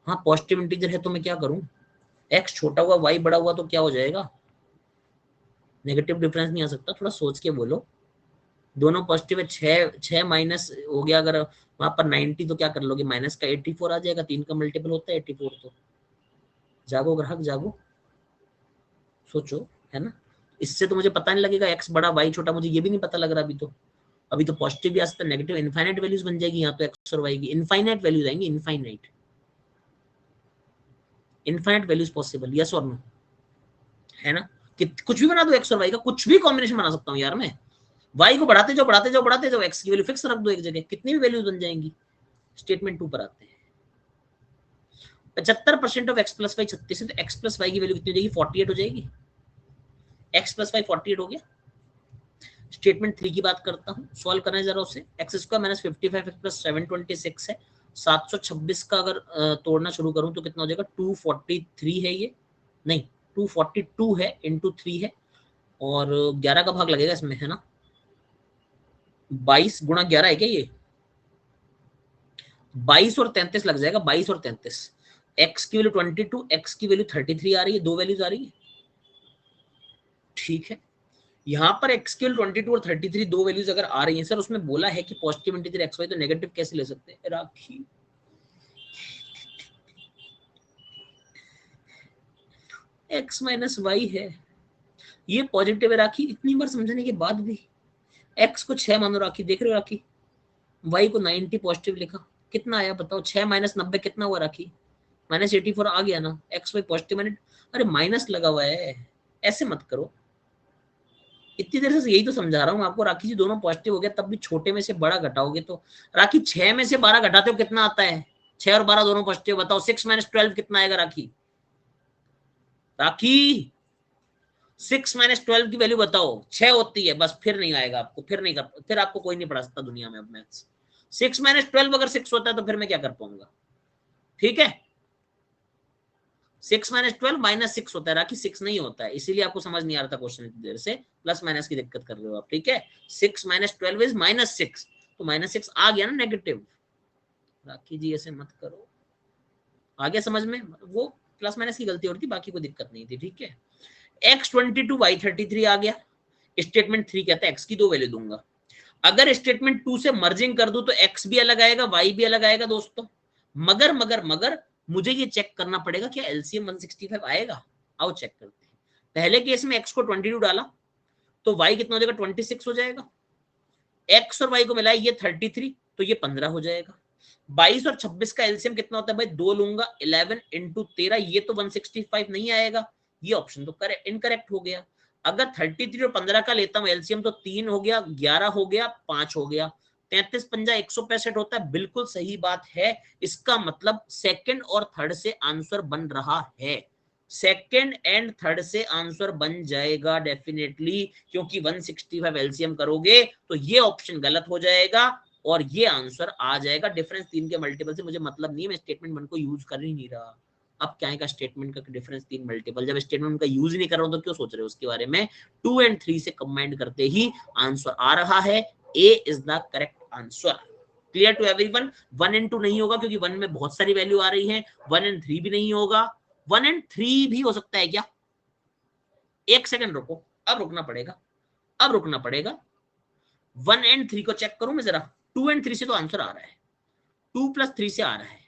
हाँ पॉजिटिव इंटीजर है तो मैं क्या करूं? एक्स छोटा हुआ वाई बड़ा हुआ तो क्या हो जाएगा? नेगेटिव डिफरेंस नहीं आ सकता, थोड़ा सोच के बोलो। दोनों पॉजिटिव है, 6 माइनस हो गया अगर वहां पर 90 तो क्या कर लोगे? माइनस का 84 आ जाएगा, 3 का मल्टीपल होता है 84। तो जागो ग्राहक जागो, सोचो, है ना? इससे तो मुझे पता नहीं लगेगा एक्स बड़ा वाई छोटा, मुझे ये भी नहीं पता लग रहा अभी तो। अभी तो पॉजिटिव भी आ सकता है, नेगेटिव, इनफाइनाइट वैल्यूज बन जाएगी यहाँ तो एक्स और वाई की। इनफाइनाइट वैल्यूज आएंगी, infinite. Infinite values possible, yes और नो, है ना? कि कुछ भी बना दो एक्स और वाई का, कुछ भी कॉम्बिनेशन बना सकता हूँ यार मैं। वाई को बढ़ाते जाओ बढ़ाते जाओ बढ़ाते जाओ, एक्स की वैल्यू फिक्स रख दो एक जगह, कितनी भी वैल्यूज बन जाएंगी। स्टेटमेंट 2 पर आते हैं। 75% ऑफ एक्स प्लस वाई 36 है, तो एक्स प्लस वाई की वैल्यू कितनी हो जाएगी? 48 हो जाएगी। एक्स प्लस वाई 48 हो गया। स्टेटमेंट 3 की बात करता हूँ, सॉल्व करना है जरा उसे। X square minus 55 x plus 726 है। 726 का अगर तोड़ना शुरू करूं तो कितना हो जाएगा? 243 है ये, नहीं 242 है, इंटू 3 है, और 11 का भाग लगेगा इसमें, है ना? 22 गुणा 11 है क्या ये? 22 और 33 लग जाएगा, 22 और 33। एक्स की वैल्यू 22, एक्स की वैल्यू 33 आ रही है, दो वैल्यूज आ रही है। ठीक है, यहाँ पर एक्स की वैल्यू 22 और 33 दो वैल्यूज अगर आ रही हैं सर, उसमें बोला है कि पॉजिटिव इंटीजर एक्स वाई, तो नेगेटिव कैसे ले सकते हैं राखी? एक्स माइनस वाई है, ये पॉजिटिव है राखी। इतनी बार समझने के बाद भी एक्स को 6 मानो राखी, देख रहे हो राखी? वाई को 90 पॉजिटिव लिखा, कितना आया बताओ? 6 माइनस 90 कितना हुआ राखी? -84 आ गया ना? एक्स वाई पॉजिटिव, मैंने अरे माइनस लगा हुआ है, ऐसे मत करो। इतनी देर से यही तो समझा रहा हूँ आपको राखी जी, दोनों पॉजिटिव हो गया तब भी छोटे में से बड़ा घटाओगे तो राखी 6 में से 12 घटाते हो कितना आता है? 6 और 12 दोनों पॉजिटिव, बताओ 6 माइनस 12 कितना आएगा राखी? राखी 6 माइनस 12 की वैल्यू बताओ। 6 होती है बस, फिर नहीं आएगा आपको, फिर नहीं कर, फिर आपको कोई नहीं पढ़ा सकता दुनिया में अब मैथ्स। 6 माइनस 12 अगर 6 होता है तो फिर मैं क्या कर पाऊंगा? ठीक है, 6 माइनस 12 माइनस 6 होता है राखी, 6 नहीं होता है, इसीलिए आपको समझ नहीं आ रहा था क्वेश्चन इतनी देर से, प्लस माइनस की दिक्कत कर रहे हो आप। ठीक है, 6 माइनस 12 इज माइनस 6, तो माइनस 6 आ गया ना नेगेटिव। राखी जी ऐसे मत करो, आ गया समझ में? वो प्लस माइनस की गलती हो रही थी, बाकी कोई दिक्कत नहीं थी। ठीक है, x22 y33 आ गया। स्टेटमेंट 3 कहता है x की दो वैल्यू दूंगा। अगर स्टेटमेंट 2 से मर्जिंग कर दूं तो x भी अलग आएगा, y भी अलग आएगा दोस्तों। मगर मुझे ये चेक करना पड़ेगा क्या एलसीएम 165 आएगा। आओ चेक करते हैं। पहले केस में x को 22 डाला तो y कितना हो जाएगा? 26 हो जाएगा। x और y को मिलाए ये 33, तो ये 15 हो जाएगा। 22 और 26 का एलसीएम कितना होता है भाई? 2 लूंगा, 11 इंटू 13, ये तो 165 नहीं आएगा। ये ऑप्शन तो करेक्ट इनकरेक्ट हो गया। अगर 33 और 15 का लेता हूं एलसीएम तो 3 हो गया, 11 हो गया, 5 हो गया, 33 पंजा 165 होता है। बिल्कुल सही बात है। इसका मतलब सेकंड और थर्ड से आंसर बन रहा है। सेकंड एंड थर्ड से आंसर बन जाएगा डेफिनेटली, क्योंकि 165 एलसीएम करोगे तो ये ऑप्शन गलत हो जाएगा और ये आंसर आ जाएगा। डिफरेंस 3 के मल्टीपल से मुझे मतलब नहीं है, मैं स्टेटमेंट 1 को यूज कर ही नहीं रहा। अब क्या है स्टेटमेंट का डिफरेंस 3 मल्टीपल, जब स्टेटमेंट का यूज ही नहीं कर रहा हूं तो क्यों सोच रहे हो उसके बारे में? 2 एंड 3 से कंबाइंड करते ही आंसर आ रहा है। A is the correct answer. Clear to everyone? 1 and 2 नहीं होगा क्योंकि 1 में बहुत सारी वैल्यू आ रही है। 1 एंड 3 भी नहीं होगा। 1 एंड 3 भी हो सकता है क्या? एक सेकंड रुको, अब रुकना पड़ेगा, अब रुकना पड़ेगा। 1 एंड 3 को चेक करूं मैं जरा। 2 एंड 3 से तो आंसर आ रहा है, 2 प्लस 3 से आ रहा है।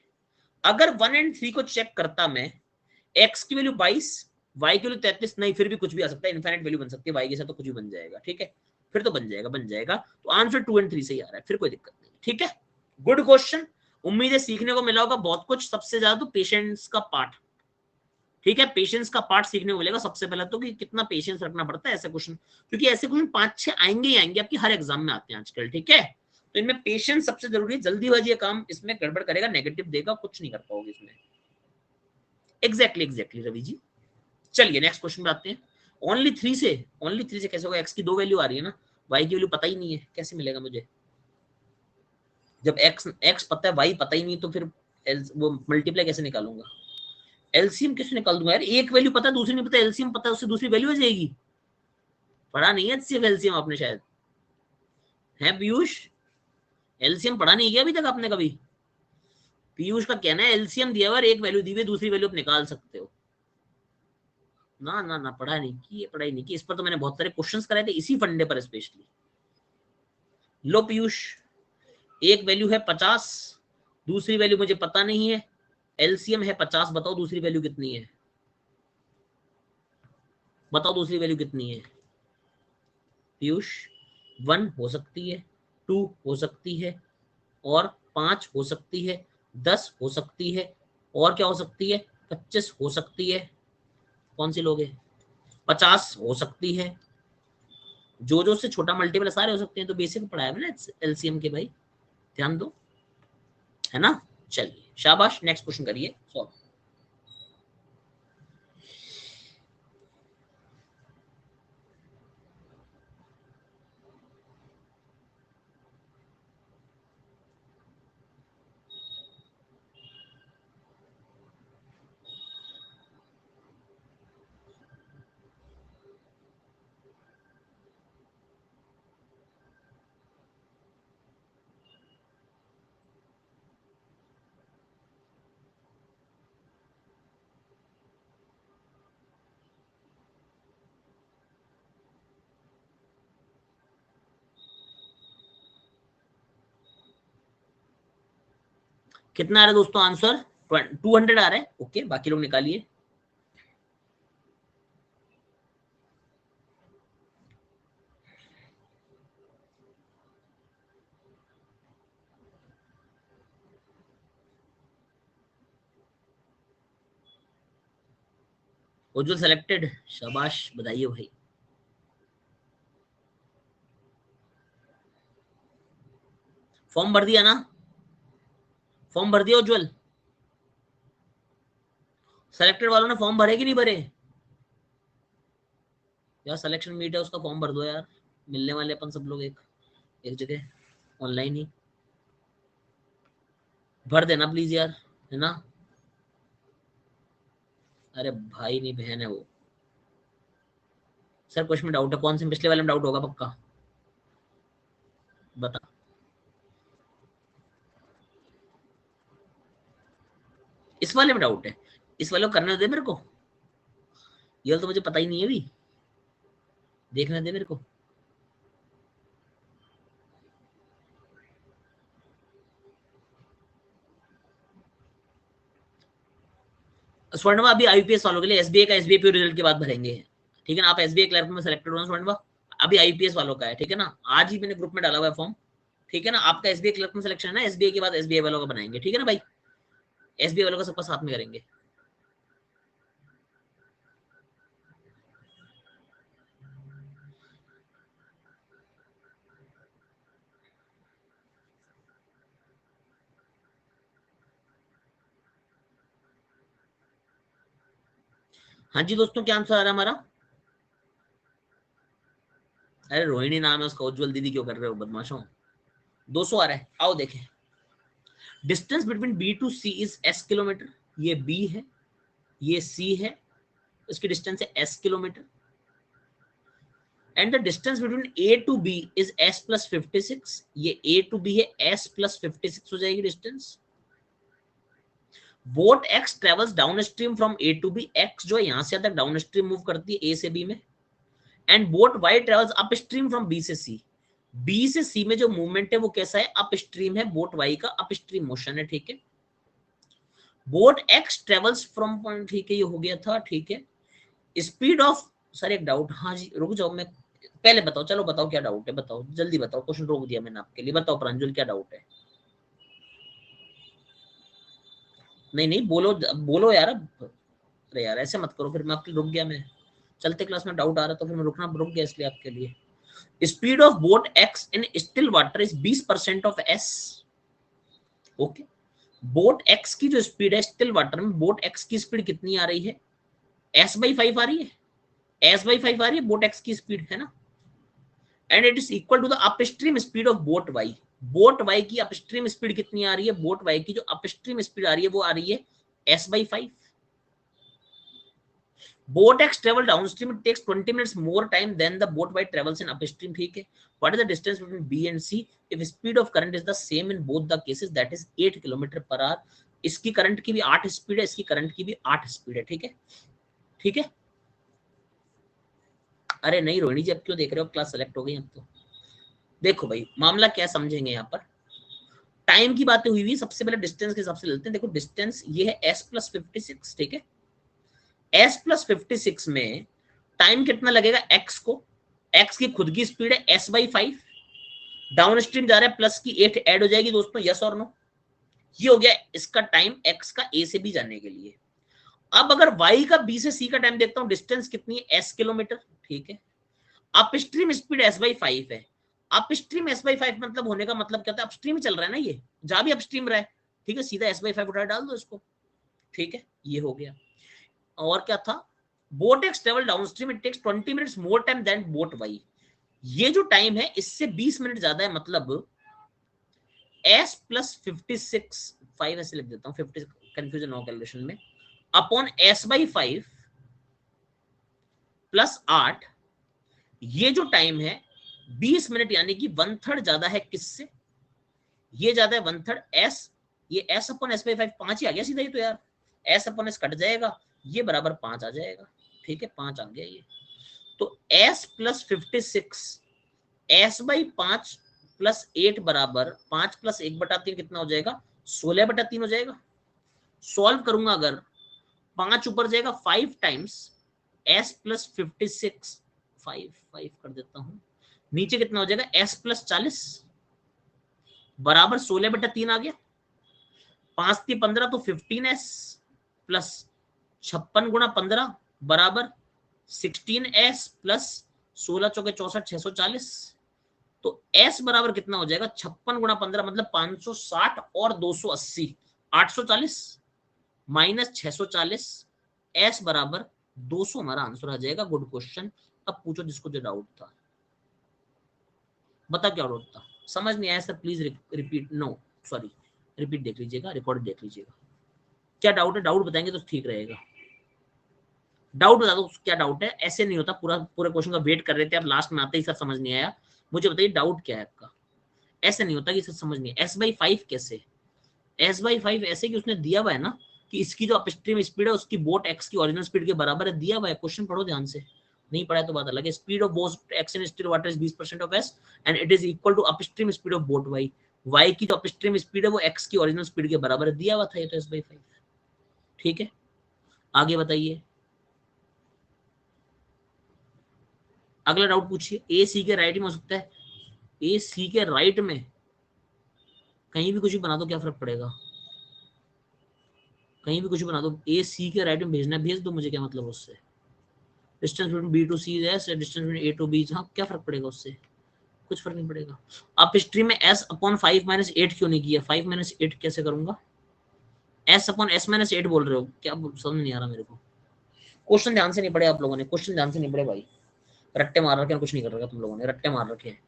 अगर 1 एंड 3 को चेक करता मैं, x की वैल्यू 22, y की वैल्यू 33, नहीं फिर भी कुछ भी आ सकता है, इनफाइनाइट वैल्यू बन सकती है y के साथ, तो कुछ भी बन जाएगा। ठीक है, फिर तो बन जाएगा, बन जाएगा। तो आंसर 2 एंड 3 से ही आ रहा है, फिर कोई दिक्कत नहीं। ठीक है, गुड क्वेश्चन। उम्मीद है सीखने को मिला होगा बहुत कुछ। सबसे ज्यादा तो पेशेंस का पार्ट, ठीक है, पेशेंस का पार्ट सीखने को मिलेगा सबसे पहले तो, कि कितना पेशेंस रखना पड़ता है ऐसे क्वेश्चन, क्योंकि ऐसे क्वेश्चन 5-6 आएंगे ही आएंगे आपकी हर एग्जाम में आते हैं आजकल। ठीक है, तो इनमें पेशेंस सबसे जरूरी है। जल्दीबाजी ये काम इसमें गड़बड़ करेगा, नेगेटिव देगा, कुछ नहीं कर पाओगे इसमें। एग्जैक्टली रवि जी। चलिए नेक्स्ट क्वेश्चन पे आते हैं। ओनली थ्री से कैसे होगा? एक्स की दो वैल्यू आ रही है ना, वाई की वैल्यू पता ही नहीं है, कैसे मिलेगा मुझे? जब एक्स एक्स पता है, वाई पता ही नहीं, तो फिर वो मल्टीप्लाई कैसे निकालूंगा? एलसीएम कैसे निकाल दूंगा यार? एक वैल्यू पता है, दूसरी नहीं पता, एलसीएम पता है, उससे दूसरी वैल्यू आ जाएगी। पढ़ा नहीं है सिर्फ एलसीएम आपने शायद, है पीयूष? एलसीएम पढ़ा नहीं किया अभी तक आपने कभी? पीयूष का कहना है एलसीएम दिया हुआ, एक वैल्यू दी हुई, दूसरी वैल्यू आप निकाल सकते हो। ना ना ना, पढ़ा नहीं की, पढ़ाई नहीं की। इस पर तो मैंने बहुत सारे क्वेश्चंस कराए थे, इसी फंडे पर स्पेशली। लो पीयूष, एक वैल्यू है 50, दूसरी वैल्यू मुझे पता नहीं है, एलसीएम है 50, बताओ दूसरी वैल्यू कितनी है? बताओ दूसरी वैल्यू कितनी है पीयूष? 1 हो सकती है, 2 हो सकती है, और 5 हो सकती है, 10 हो सकती है, और क्या हो सकती है? 25 हो सकती है। कौन सी लोगे? 50 हो सकती है। जो से छोटा मल्टीपल सारे हो सकते हैं, तो बेसिक पढ़ाया मैंने एलसीएम के भाई, ध्यान दो, है ना? चलिए शाबाश, नेक्स्ट क्वेश्चन करिए सॉल्व। कितना आ रहा है दोस्तों आंसर? 200 आ रहा है। ओके, बाकी लोग निकालिए। उज्जवल सेलेक्टेड, शाबाश, बधाई हो भाई। फॉर्म भर दिया ना? फॉर्म भर दिया उज्जवल? सेलेक्टेड वालों ने फॉर्म भरे कि नहीं भरे? यार सिलेक्शन मीट है, उसका फॉर्म भर दो यार, मिलने वाले अपन सब लोग एक एक जगह ऑनलाइन ही। भर देना प्लीज यार, है ना? अरे भाई नहीं बहन है वो। सर कुछ में डाउट है, कौन से पिछले वाले में डाउट होगा पक्का? बता। इस वाले में डाउट है? इस वाले को करने दे मेरे को, ये तो मुझे पता ही नहीं है अभी, देखने दे मेरे को। स्वर्णवा अभी आईपीएस वालों के लिए एसबीआई का एसबीआई रिजल्ट के बाद भरेंगे, ठीक है ना? आप एसबीआई क्लर्क में सेलेक्टेड हो स्वर्णवा, अभी आईपीएस वालों का है, ठीक है ना? आज ही मैंने ग्रुप में डाला हुआ है फॉर्म, ठीक है ना? आपका एसबीआई क्लर्क में सिलेक्शन है ना, एसबीआई के बाद एसबीआई वालों का बनाएंगे, ठीक है ना भाई? एसबीआई वालों का सबका साथ में करेंगे। हाँ जी दोस्तों, क्या आंसर आ रहा है हमारा? अरे रोहिणी नाम है उसका, उज्जवल दीदी क्यों कर रहे हो बदमाशों? 200 आ रहा है, आओ देखें। Distance between B to C is S kilometre, ये बी है, ये सी है, इसकी डिस्टेंस है S kilometre. And the distance between A to B is S plus 56, ये ए टू बी है, एस प्लस 56 हो जाएगी distance. Boat X travels downstream from A to B, X जो है यहां से तक डाउन स्ट्रीम मूव करती है ए से बी में। And boat Y travels upstream from B से सी, बी से सी में जो मूवमेंट है वो कैसा है? अप स्ट्रीम है, बोट वाई का अप स्ट्रीम मोशन है, ठीक है? Boat X travels from point, ठीक है, ये हो गया था, ठीक है? स्पीड ऑफ, सर एक डाउट, हाँ जी रुक जाओ, मैं पहले बताओ, चलो बताओ क्या डाउट है, बताओ जल्दी बताओ, क्वेश्चन रोक दिया मैंने आपके लिए, बताओ प्रांजल क्या डाउट है? नहीं नहीं बोलो, बोलो यार अब। अरे यार ऐसे मत करो, फिर मैं आपके रुक गया, मैं चलते क्लास में डाउट आ रहा तो फिर मैं रुक गया इसलिए आपके लिए। Speed of boat X in still water is 20% of S. Okay, boat x की जो स्पीड है स्टिल वाटर में, बोट एक्स की स्पीड कितनी आ रही है? एस बाई 5 आ रही है, एस बाई 5 आ रही है बोट एक्स की स्पीड, है ना? And it is equal to the upstream speed of boat Y. Boat Y की अपस्ट्रीम स्पीड कितनी आ रही है? बोट वाई की जो अपस्ट्रीम स्पीड आ रही है वो आ रही है S by 5। Boat X travel downstream, it takes 20 minutes more time than the boat Y travels in upstream, ठीक है? What is the distance between B and C if speed of current is the same in both the cases, that is 8 kilometre per hour. इसकी current की भी 8 speed है, इसकी current की भी 8 speed है, ठीक है? ठीक है? अरे नहीं रोहिणी जी, अब क्यों देख रहे हो? क्लास सेलेक्ट हो गई अब तो। देखो भाई मामला क्या समझेंगे, यहाँ पर टाइम की बातें हुई हुई, सबसे पहले डिस्टेंस के हिसाब से लेते हैं। देखो डिस्टेंस ये है एस प्लस 56, ठीक है? एस प्लस 56 में टाइम कितना लगेगा एक्स को? एक्स की खुद की स्पीड है एस बाई 5, डाउन स्ट्रीम जा रहा है, प्लस की 8 ऐड हो जाएगी दोस्तों, यस और नो? ये हो गया इसका टाइम एक्स का ए से बी जाने के लिए। अब अगर वाई का बी से सी का टाइम देखता हूं, डिस्टेंस कितनी है? एस किलोमीटर, ठीक है? अपस्ट्रीम स्पीड एस बाई 5 है। अपस्ट्रीम एस बाई 5 मतलब होने का मतलब क्या था? अपस्ट्रीम चल रहा है ना, ये जहां भी अपस्ट्रीम रहा है, ठीक है? सीधा एस बाई 5 उठा डाल दो इसको, ठीक है? ये हो गया। और क्या था? Boat X travel downstream, it takes 20 minutes more time than boat Y. ये जो टाइम है इससे 20 मिनट ज्यादा है, मतलब एस प्लस 56, 5 ऐसे लिख देता हूं, 50 कंफ्यूजन हो कैलकुलेशन में, अपॉन एस बाई 5 प्लस 8, ये जो टाइम है 20 मिनट यानी कि 1/3 ज्यादा है किससे? ये ज्यादा है 1/3 एस, ये एस अपॉन एस बाई 5 5 ही आ गया सीधा ही तो यार, एस अपॉन एस कट जाएगा, ये बराबर 5 आ जाएगा, ठीक है? 5 आ गया ये। तो S plus 56, S by 5 plus 8 बराबर 5 प्लस 1/3 कितना हो जाएगा? 16/3 हो जाएगा। सॉल्व करूंगा अगर, 5 ऊपर जाएगा 5 टाइम्स एस प्लस 56, 5 कर देता हूं, नीचे कितना हो जाएगा? एस प्लस 40 बराबर 16/3 आ गया, 5×3 = 15 तो 15s प्लस 56 × 15 बराबर 16s प्लस 16 × 4 = 64, 640। तो S बराबर कितना हो जाएगा 56 गुणा 15 मतलब 560 और 280 840 माइनस 640 S बराबर 200 हमारा आंसर आ जाएगा। Good question. अब पूछो जिसको जो डाउट था, बता क्या डाउट था, समझ नहीं आया sir please repeat, no sorry repeat देख लीजिएगा, रिकॉर्ड देख लीजिएगा। क्या डाउट है, डाउट बताएंगे तो ठीक रहेगा। डाउट बता दो क्या डाउट है, ऐसे नहीं होता पूरा पूरे क्वेश्चन का वेट कर रहे थे आप, लास्ट में आते ही सर समझ नहीं आया, मुझे बताइए डाउट क्या है आपका। ऐसे नहीं होता कि सर समझ नहीं, S/5 कैसे, S/5 ऐसे कि उसने दिया हुआ है ना कि इसकी जो अपस्ट्रीम स्पीड है उसकी बोट एक्स की ओरिजिनल स्पीड के बराबर है, दिया हुआ है, क्वेश्चन पढ़ो ध्यान से, नहीं पढ़ा तो बात अलग है। Speed of boat X in still water is 20% of S and it is equal to upstream speed of boat Y, Y की जो अपस्ट्रीम स्पीड है वो एक्स की ओरिजिनल स्पीड के बराबर है, दिया हुआ था ये तो S/5। ठीक है, आगे बताइए, अगला डाउट पूछिए। ए सी के राइट में हो सकता है, ए सी के राइट में कहीं भी कुछ भी बना दो, क्या फर्क पड़ेगा, कहीं भी कुछ बना दो, ए सी के राइट में भेजना, भेज दो, मुझे क्या मतलब उससे। Distance between B to C S, distance between A to B, हाँ क्या फर्क पड़ेगा उससे, कुछ फर्क नहीं पड़ेगा। आप स्ट्रीम में S/5 - 8 क्यों नहीं किया, 5 - 8 कैसे करूंगा, S/S - 8 बोल रहे हो क्या, समझ नहीं आ रहा मेरे को, क्वेश्चन ध्यान से नहीं पढ़े आप लोगों ने, क्वेश्चन ध्यान से नहीं पढ़े भाई, रट्टे मार रखे हैं, कुछ नहीं कर रखा तुम लोगों ने, रट्टे मार रखे हैं।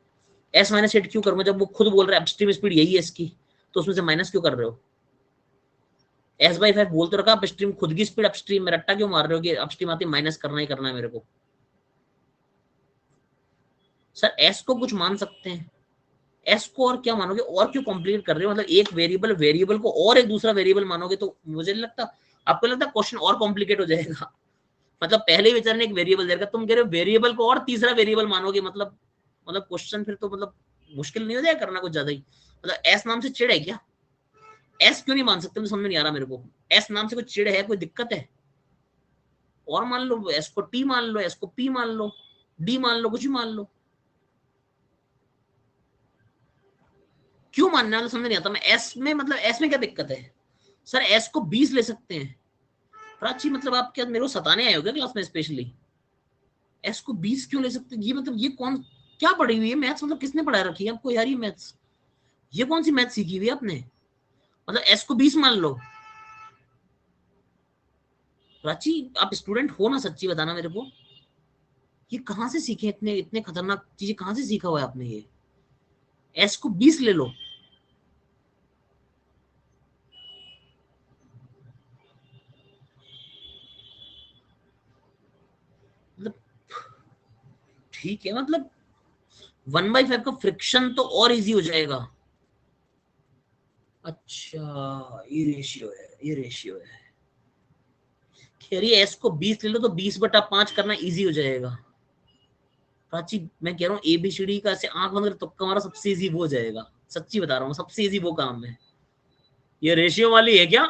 S - 8 क्यों करूंगा जब वो खुद बोल रहा है अपस्ट्रीम स्पीड यही है इसकी, तो उसमें से माइनस क्यों कर रहे हो। S/5 बोल तो रखा, अपस्ट्रीम खुद की स्पीड अपस्ट्रीम में, रट्टा क्यों मार रहे हो कि अपस्ट्रीम आती माइनस करना ही करना है मेरे को। सर एस को कुछ मान सकते हैं, एस को और क्या मानोगे, और क्यों कॉम्प्लिकेट कर रहे हो, मतलब एक वेरिएबल वेरिएबल को और एक दूसरा वेरिएबल मानोगे तो मुझे नहीं लगता, आपको लगता है क्वेश्चन और कॉम्प्लिकेट हो जाएगा। मतलब पहले विचार ने एक वेरिएबल देगा, तुम कह रहे हो वेरिएबल को और तीसरा वेरिएबल मानोगे, मतलब क्वेश्चन फिर तो मतलब मुश्किल नहीं हो जाएगा करना कुछ ज्यादा ही, मतलब एस नाम से चिड़ है क्या, एस क्यों नहीं मान सकते, मुझे समझ नहीं आ रहा मेरे को, एस नाम से कोई चिड़ है, कोई दिक्कत है, और मान लो एस को टी मान लो, एस को पी मान लो, डी मान लो, कुछ भी मान लो, क्यों मानना है समझ नहीं आता मैं, एस में मतलब एस में क्या दिक्कत है, सर एस को 20 ले सकते हैं, प्राची मतलब आप क्या मेरे को सताने आए हो क्या क्लास में स्पेशली, एस को 20 क्यों ले सकते हैं, ये मतलब ये कौन क्या पढ़ी हुई है मैथ्स, मतलब किसने पढ़ा रखी है आपको यार ये मैथ्स, ये कौन सी मैथ सीखी हुई है आपने, मतलब एस को 20 मान लो। प्राची आप स्टूडेंट हो ना, सच्ची बताना मेरे को, ये कहां से सीखे, इतने इतने खतरनाक चीजें कहां से सीखा हुआ है आपने, ये एस को 20 ले लो, मतलब ठीक है, मतलब 1/5 का फ्रिक्शन तो और इजी हो जाएगा। अच्छा ये रेशियो है, ये रेशियो है, कह रही है एस को 20 ले लो तो 20/5 करना इजी हो जाएगा। प्राची मैं कह रहा हूँ ABCD का ऐसे आंख बंद कर तुक्का मारा, सबसे इजी वो हो जाएगा, सच्ची बता रहा हूँ सबसे इजी वो काम है, ये रेशियो वाली है क्या।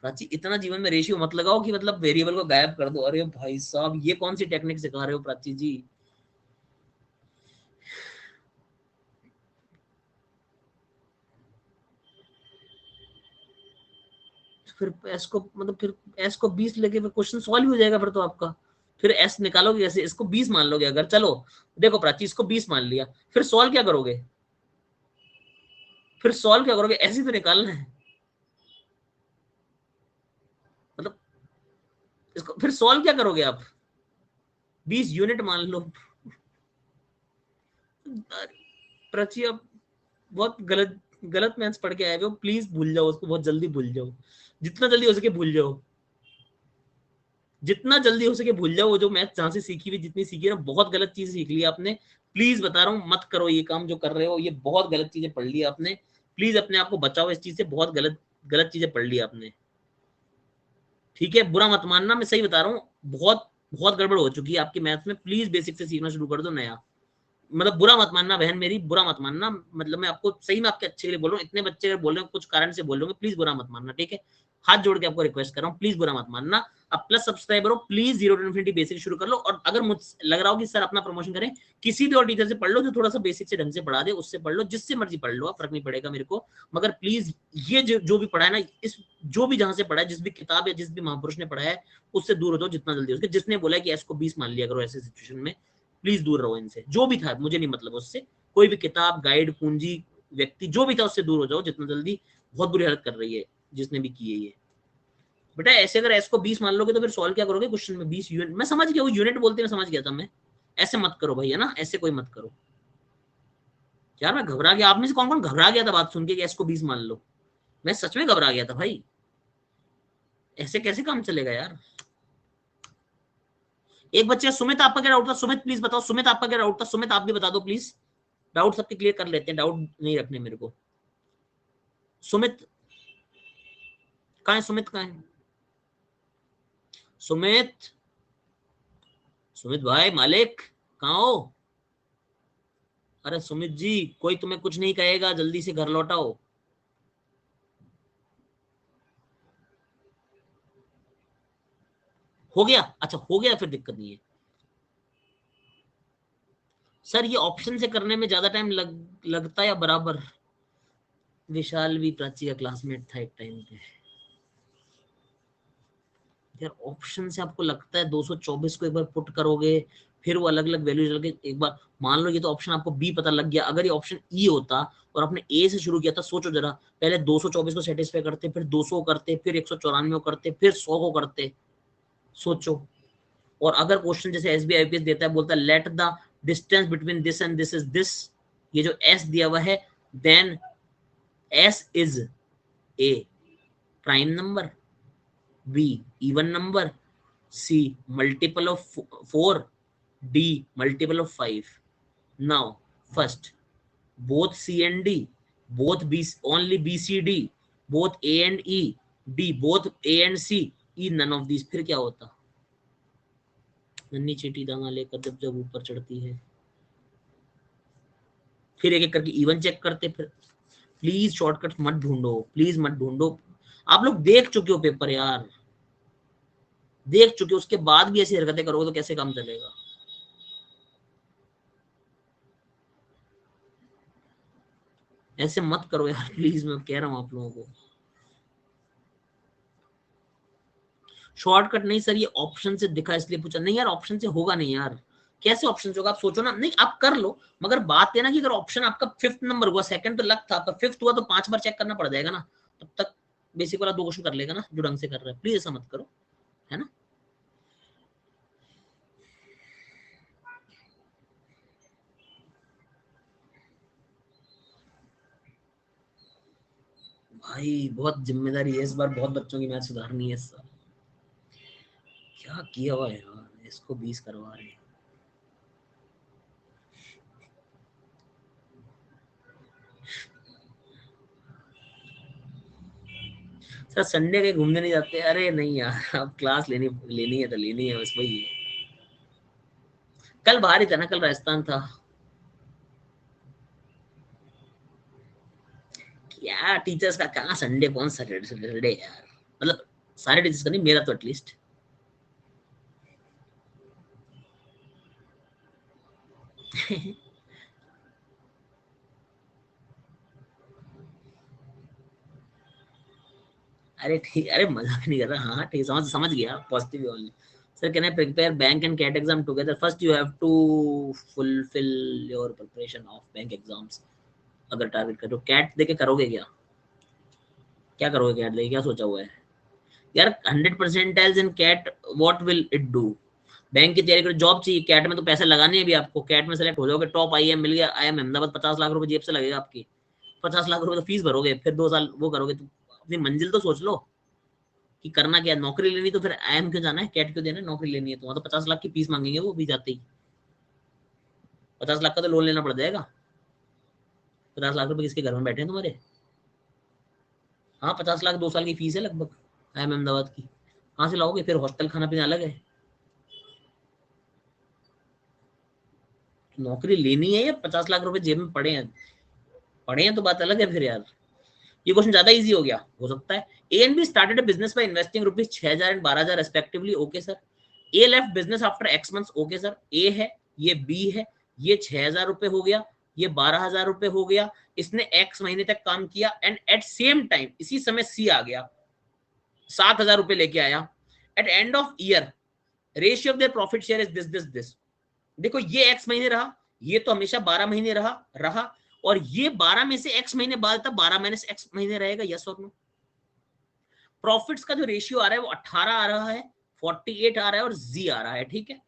प्राची इतना जीवन में रेशियो मत लगाओ कि मतलब वेरिएबल को गायब कर दो, अरे भाई साहब ये कौन सी टेक्निक सिखा रहे हो प्राची जी। फिर एस को मतलब फिर एस को 20 लेके फिर क्वेश्चन सॉल्व हो जाएगा फिर तो आपका, फिर एस निकालोगे कैसे, इसको 20 मान लोगे अगर, चलो देखो प्राची इसको 20 मान लिया, फिर सॉल्व क्या करोगे, फिर सॉल्व क्या करोगे, ऐसे ही तो निकालना है, मतलब इसको फिर सॉल्व क्या करोगे आप, 20 यूनिट मान लो। प्राची आप बहुत गलत गलत मैथ्स पढ़ के आए हो, प्लीज भूल जाओ उसको, बहुत जल्दी भूल जाओ, जितना जल्दी हो सके भूल जाओ, जितना जल्दी हो सके भूल जाओ, वो जो मैथ जहां से सीखी हुई जितनी सीखी है ना, बहुत गलत चीज सीख ली आपने, प्लीज बता रहा हूँ मत करो ये काम जो कर रहे हो, ये बहुत गलत चीजें पढ़ ली आपने, प्लीज अपने आप को बचाओ इस चीज से, बहुत गलत गलत चीजें पढ़ ली आपने, ठीक है, बुरा मत मानना, मैं सही बता रहा हूँ, बहुत बहुत गड़बड़ हो चुकी है आपकी मैथ में, प्लीज बेसिक से सीखना शुरू कर दो नया, मतलब बुरा मत मानना बहन मेरी, बुरा मत मानना, मतलब मैं आपको सही में आपके अच्छे के लिए बोल रहा हूँ, इतने बच्चे अगर बोल रहे हो कुछ कारण से बोल रहे हो, प्लीज बुरा मत मानना, ठीक है, हाथ जोड़ के आपको रिक्वेस्ट कर रहा हूँ, प्लीज बुरा मत मानना। अब प्लस सब्सक्राइबर हो, प्लीज 0 to infinity बेसिक शुरू कर लो, और अगर मुझ लग रहा हो कि सर अपना प्रमोशन करें, किसी भी और टीचर से पढ़ लो जो थोड़ा सा बेसिक से ढंग से पढ़ा दे, उससे पढ़ लो, जिससे मर्जी पढ़ लो, फर्क नहीं पड़ेगा मेरे को, मगर प्लीज ये जो भी पढ़ा है ना, इस जो भी जहां से पढ़ा है, जिस भी किताब या जिस भी महापुरुष ने पढ़ा है, उससे दूर हो जाओ जितना जल्दी हो सके, जिसने बोला है कि एस को 20 मान लिया करो ऐसे सिचुएशन में, प्लीज दूर रहो इनसे, जो भी था मुझे नहीं मतलब उससे, कोई भी किताब, गाइड, पूंजी, व्यक्ति, जो भी था उससे दूर हो जाओ जितना जल्दी, बहुत बुरी हालत कर रही है जिसने भी की है ये। बेटा ऐसे अगर एस को 20 मान लोगे तो फिर सॉल्व क्या करोगे क्वेश्चन में? 20 यूनिट, मैं समझ गया वो यूनिट बोलते मैं समझ गया था मैं, ऐसे मत करो भाई, है ना, ऐसे कोई मत करो यार। मैं घबरा गया, आप में से कौन कौन घबरा गया था बात सुन के कि एस को 20 मान लो? मैं सच में घबरा गया था भाई, ऐसे कैसे काम चलेगा यार। एक बच्चे, सुमित आपका क्या डाउट था? सुमित प्लीज बताओ, सुमित आपका क्या डाउट था? सुमित आप भी बता दो प्लीज, डाउट सबके क्लियर कर लेते हैं, डाउट नहीं रखने मेरे को। सुमित कहाँ है? सुमित कहाँ है? सुमित, सुमित भाई मालिक कहाँ हो? अरे सुमित जी, कोई तुम्हें कुछ नहीं कहेगा, जल्दी से घर लौटाओ। हो गया? अच्छा हो गया, फिर दिक्कत नहीं है सर। ये ऑप्शन से करने में ज्यादा टाइम लगता है या बराबर? विशाल भी प्राची का क्लासमेट था एक टाइम पे यार। ऑप्शन से आपको लगता है 224 को एक बार पुट करोगे, फिर वो अलग अलग वैल्यू चल के एक बार, मान लो ये तो ऑप्शन आपको बी पता लग गया, अगर ये ऑप्शन ई होता और आपने ए से शुरू किया था, सोचो जरा, पहले 224 को सेटिस्फाई करते, फिर 200 करते, फिर 194 करते, फिर 100 को करते, सोचो। और अगर क्वेश्चन जैसे एसबीआई आईपीएस देता है, बोलता है let the distance between this and this is this, ये जो एस दिया हुआ है, then S is a prime number, B even number, C multiple of 4, D multiple of 5. Now first, both C and D, both B, only B C D, both A and E, D both A and C, E none of these, फिर क्या होता? नन्ही चीटी दाना लेकर जब जब ऊपर चढ़ती है, फिर एक एक करके इवन चेक करते फिर। प्लीज शॉर्टकट मत ढूंढो, प्लीज मत ढूंढो। आप लोग देख चुके हो पेपर यार, देख चुके हो, उसके बाद भी ऐसी हरकतें करोगे तो कैसे काम चलेगा? ऐसे मत करो यार प्लीज, मैं कह रहा हूं आप लोगों को। शॉर्टकट नहीं सर, ये ऑप्शन से दिखा इसलिए पूछा। नहीं यार, ऑप्शन से होगा नहीं यार, कैसे ऑप्शन से होगा? आप सोचो ना, नहीं आप कर लो, मगर बात है ना कि अगर ऑप्शन आपका 5th नंबर हुआ, सेकंड तो लक था, पर 5th हुआ तो 5 बार चेक करना पड़ जाएगा ना, तब तक बेसिक वाला 2 क्वेश्चन कर लेगा ना जो ढंग से कर रहा है। प्लीज ऐसा मत करो, है ना। भाई बहुत जिम्मेदारी है इस बार, बहुत बच्चों की मैथ सुधारनी है इस साल। क्या किया हुआ है यार, इसको 20 करवा रहे हैं। सर संडे के घूमने नहीं जाते? अरे नहीं यार, अब क्लास लेनी लेनी है तो लेनी है, बस वही है। कल बाहर ही था ना, कल राजस्थान था। क्या टीचर्स का कहाँ संडे, कौन सैटरडे सैटरडे यार, मतलब सारे टीचर्स का नहीं, मेरा तो एटलीस्ट। अरे ठीक, अरे मजाक नहीं कर रहा, हाँ ठीक, समझ समझ गया, positive only. Sir can I prepare bank and CAT exam together? First you have to fulfil your preparation of bank exams. अगर टारगेट करो, कैट देके करोगे क्या? क्या करोगे कैट देके, क्या सोचा हुआ है यार? 100% in CAT, what will it do? Bank की तैयारी करो, जॉब चाहिए, कैट में तो पैसे लगाने हैं भी आपको, कैट में सेलेक्ट हो जाओगे, टॉप आईएम मिल गया, आईएम अहमदाबाद, 50 लाख रुपए जेब से लगेगा आपकी, 50 लाख रुपए तो फीस भरोगे, फिर 2 साल वो करोगे, तो अपनी मंजिल तो सोच लो कि करना क्या है। नौकरी लेनी तो फिर आईएम क्यों जाना है, कैट क्यों देना है? नौकरी लेनी है तो वहां तो 50 लाख की फीस मांगेंगे वो भी जाते ही, 50 लाख का तो लोन लेना पड़ जाएगा। 50 लाख रुपए किसके घर में बैठे हैं तुम्हारे? हाँ 50 लाख 2 साल की फीस है लगभग आईएम अहमदाबाद की, कहाँ से लाओगे? फिर हॉस्टल खाना पीना अलग है। नौकरी लेनी है या 50 लाख रुपए जेब में पड़े हैं? पड़े हैं तो बात अलग है फिर यार। ये क्वेश्चन ज्यादा इजी हो सकता है। A and B started a business by investing rupees 6,000 and 12,000 respectively, okay sir. A left business after X months, okay sir. A है, ये बी है, ये 6,000 रुपए हो गया, ये 12,000 रुपए हो गया, इसने एक्स महीने तक काम किया, एंड एट सेम टाइम इसी समय सी आ गया, 7,000 रुपए लेके आया। At end of year ratio of their profit share is this this this. देखो ये x महीने रहा, ये तो हमेशा 12 महीने रहा और ये 12 में से x महीने बाद तब 12 माइनस x महीने रहेगा, यस और नो। प्रॉफिट्स का जो रेशियो आ रहा है वो 18 आ रहा है, 48 आ रहा है और z आ रहा है, ठीक है।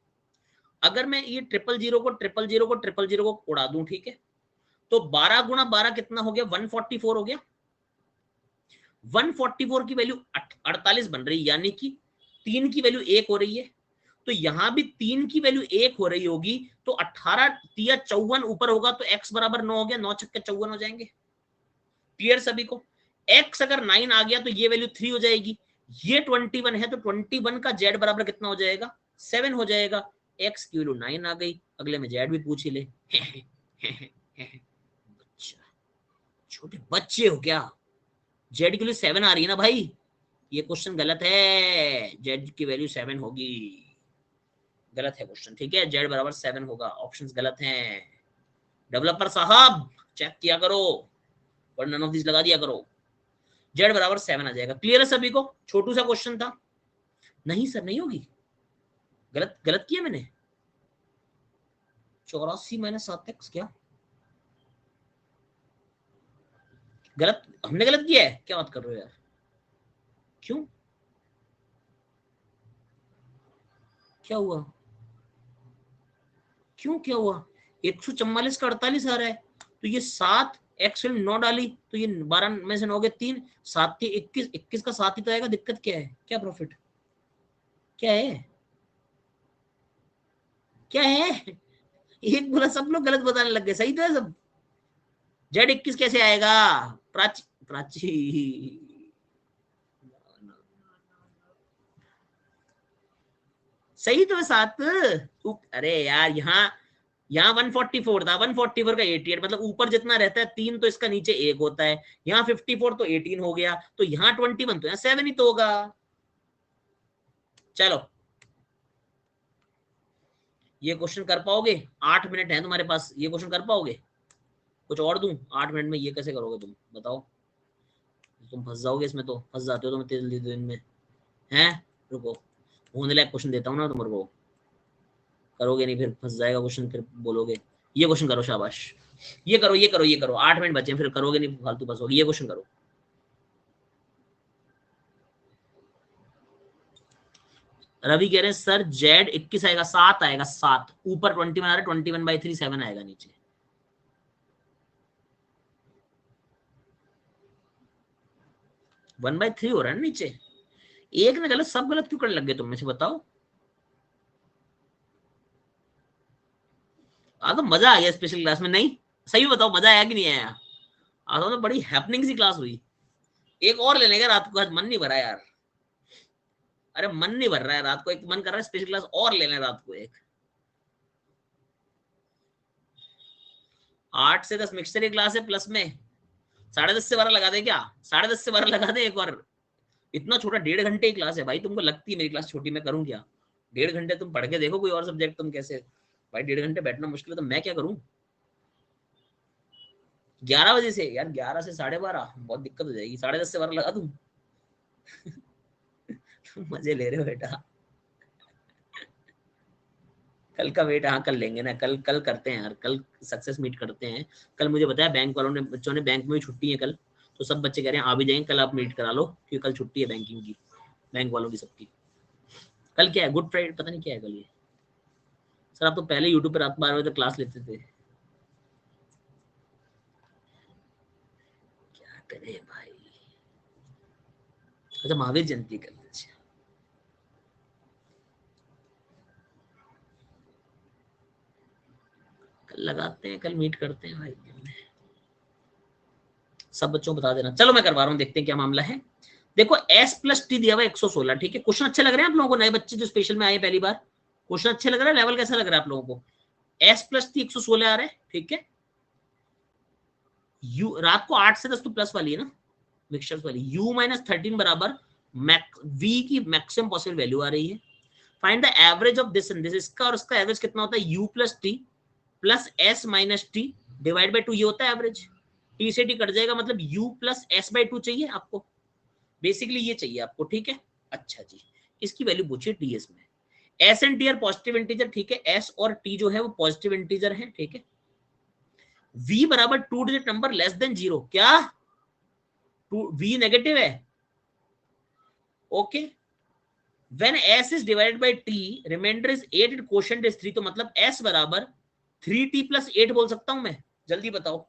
अगर मैं ये 000 को उड़ा दूं, ठीक है, तो 12 गुणा 12 कितना हो गया, 144 हो गया। 144 की वैल्यू 48 बन रही, यानी कि 3 की वैल्यू 1 हो रही है, तो यहां भी 3 की वैल्यू 1 हो रही होगी, तो 18 तिया 54 ऊपर होगा, तो x बराबर 9 हो गया, 9 छक्के 54 हो जाएंगे। क्लियर सभी को? x अगर 9 आ गया तो ये वैल्यू 3 हो जाएगी, ये 21 है तो 21 का z बराबर कितना हो जाएगा, 7 हो जाएगा। x की वैल्यू 9 आ गई, अगले में z भी पूछ ही ले। बच्चा, छोटे बच्चे हो क्या? z की वैल्यू 7 आ रही है ना भाई, ये क्वेश्चन गलत है, z की वैल्यू 7 होगी, गलत है क्वेश्चन, ठीक है, z बराबर 7 होगा, ऑप्शंस गलत हैं। डेवलपर साहब चेक किया करो और नन ऑफ दिस लगा दिया करो, z बराबर 7 आ जाएगा। क्लियर है सभी को? छोटू सा क्वेश्चन था। नहीं सर नहीं होगी, गलत गलत किया मैंने, 84 माइनस 7x, क्या गलत, हमने गलत किया है? क्या बात कर रहे हो यार, क्यों, क्या हुआ, क्यों क्या हुआ? 144 का 48 आ रहा है, तो ये 7 एक्स 9 डाली तो ये 12 में से 9 गए 3, 7 थी 21, 21 का 7 ही तो आएगा, दिक्कत क्या है, क्या प्रॉफिट क्या है, क्या है? एक बोला सब लोग गलत बताने लग गए, सही तो है सब। जेड 21 कैसे आएगा? प्राची प्राची सही तो है 7। अरे यार यहाँ 144 था, 144 का 88, मतलब ऊपर जितना रहता है 3 तो इसका नीचे 1 होता है, यहाँ 54 तो 18 हो गया, तो यहाँ 21 तो यहाँ 7 ही तो होगा। चलो ये क्वेश्चन कर पाओगे? 8 मिनट है तुम्हारे पास, ये क्वेश्चन कर पाओगे? कुछ और दूं? 8 मिनट में ये कैसे करोगे तुम बताओ? तुम फंस जाओगे इसमें, तो फंस जाते हो तुम इतने जल्दी दिन में, हैं? रुको, होने लायक क्वेश्चन देता हूँ ना तुम्हारे को, करोगे नहीं फिर फंस जाएगा क्वेश्चन, फिर बोलोगे। ये क्वेश्चन करो, शाबाश, ये करो ये करो ये करो, 8 मिनट बचे फिर करोगे नहीं, फालतू फंसोगे। ये क्वेश्चन करो। रवि कह रहे हैं सर जेड 21 आएगा, 7 आएगा, 7 ऊपर 21 आ रहा है, 21/3 7 आएगा नीचे। वन बाई थ्री हो रहा है नीचे, एक ने गलत, सब गलत क्यों करने लग गए तुम में से बताओ? तो मजा आ गया स्पेशल क्लास में, नहीं सही बताओ मजा आया कि नहीं आया? तो बड़ी हैपनिंग सी क्लास हुई। एक और लेने का रात को, आज मन नहीं भरा यार, अरे मन नहीं भर रहा है रात को, एक मन कर रहा है स्पेशल क्लास और ले लें रात को एक। 8 से 10 मिक्सचर की क्लास है, प्लस में 10:30 से 12 लगा दे क्या? 10:30 से 12 लगा दे एक और। इतना छोटा 1.5 घंटे की क्लास है भाई, तुमको लगती है मेरी क्लास छोटी, मैं करूँ क्या? 1.5 घंटे तुम पढ़ के देखो कोई और सब्जेक्ट, तुम कैसे भाई 1.5 घंटे बैठना मुश्किल है, तो मैं क्या करूँ? 11 बजे से यार, 11 से 12:30 बहुत दिक्कत हो जाएगी, 10:30 से 12 लगा दूं। मजे ले रहे हो बेटा, कल का वेट हाँ कल लेंगे ना, कल कल करते हैं यार, कल सक्सेस मीट करते हैं। कल मुझे बताया बैंक वालों ने, बच्चों ने, बैंक में भी छुट्टी है कल, तो सब बच्चे कह रहे हैं आ भी जाएंगे कल, आप मीट करा लो क्योंकि कल छुट्टी है बैंकिंग की, बैंक वालों की सबकी। कल क्या है, गुड फ्राइडे, पता नहीं क्या है कल ये। सर आप तो पहले यूट्यूब पर रात 12 बजे तक क्लास लेते थे, क्या करें भाई। अच्छा महावीर जयंती कल, अच्छा कल लगाते हैं, कल मीट करते हैं भाई, सब बच्चों को बता देना। चलो मैं करवा रहा हूँ, देखते हैं क्या मामला है। देखो s प्लस टी दिया हुआ 116, ठीक है, क्वेश्चन अच्छे लग रहे हैं आप लोगों को? नए बच्चे जो स्पेशल में आए पहली बार, क्वेश्चन अच्छे लग रहा है? लेवल कैसा लग रहा है आप लोगों को? s प्लस टी 116 आ रहा है, ठीक है। u रात को 8 से 10 तो प्लस वाली है ना, मिक्सचर्स वाली, u माइनस 13 बराबर v की मैक्सिमम पॉसिबल वैल्यू आ रही है। Find the average of this and this, इसका और इसका एवरेज कितना होता है? u plus T plus S minus T divide by 2, ये होता है एवरेज। टी से टी कट जाएगा, मतलब u प्लस एस बाई 2 चाहिए आपको, बेसिकली ये चाहिए आपको, ठीक है। अच्छा जी, इसकी वैल्यू पूछिए टीएस में। S and T R positive integer, ठीक है, एस और टी जो है वो पॉजिटिव इंटीजर है, ठीक है। वी बराबर 2 डिजिट नंबर लेस देन 0, क्या वी नेगेटिव है, okay. When S is divided by T reminder is 8 and quotient is 3, तो मतलब एस बराबर 3t प्लस 8 बोल सकता हूं मैं, जल्दी बताओ।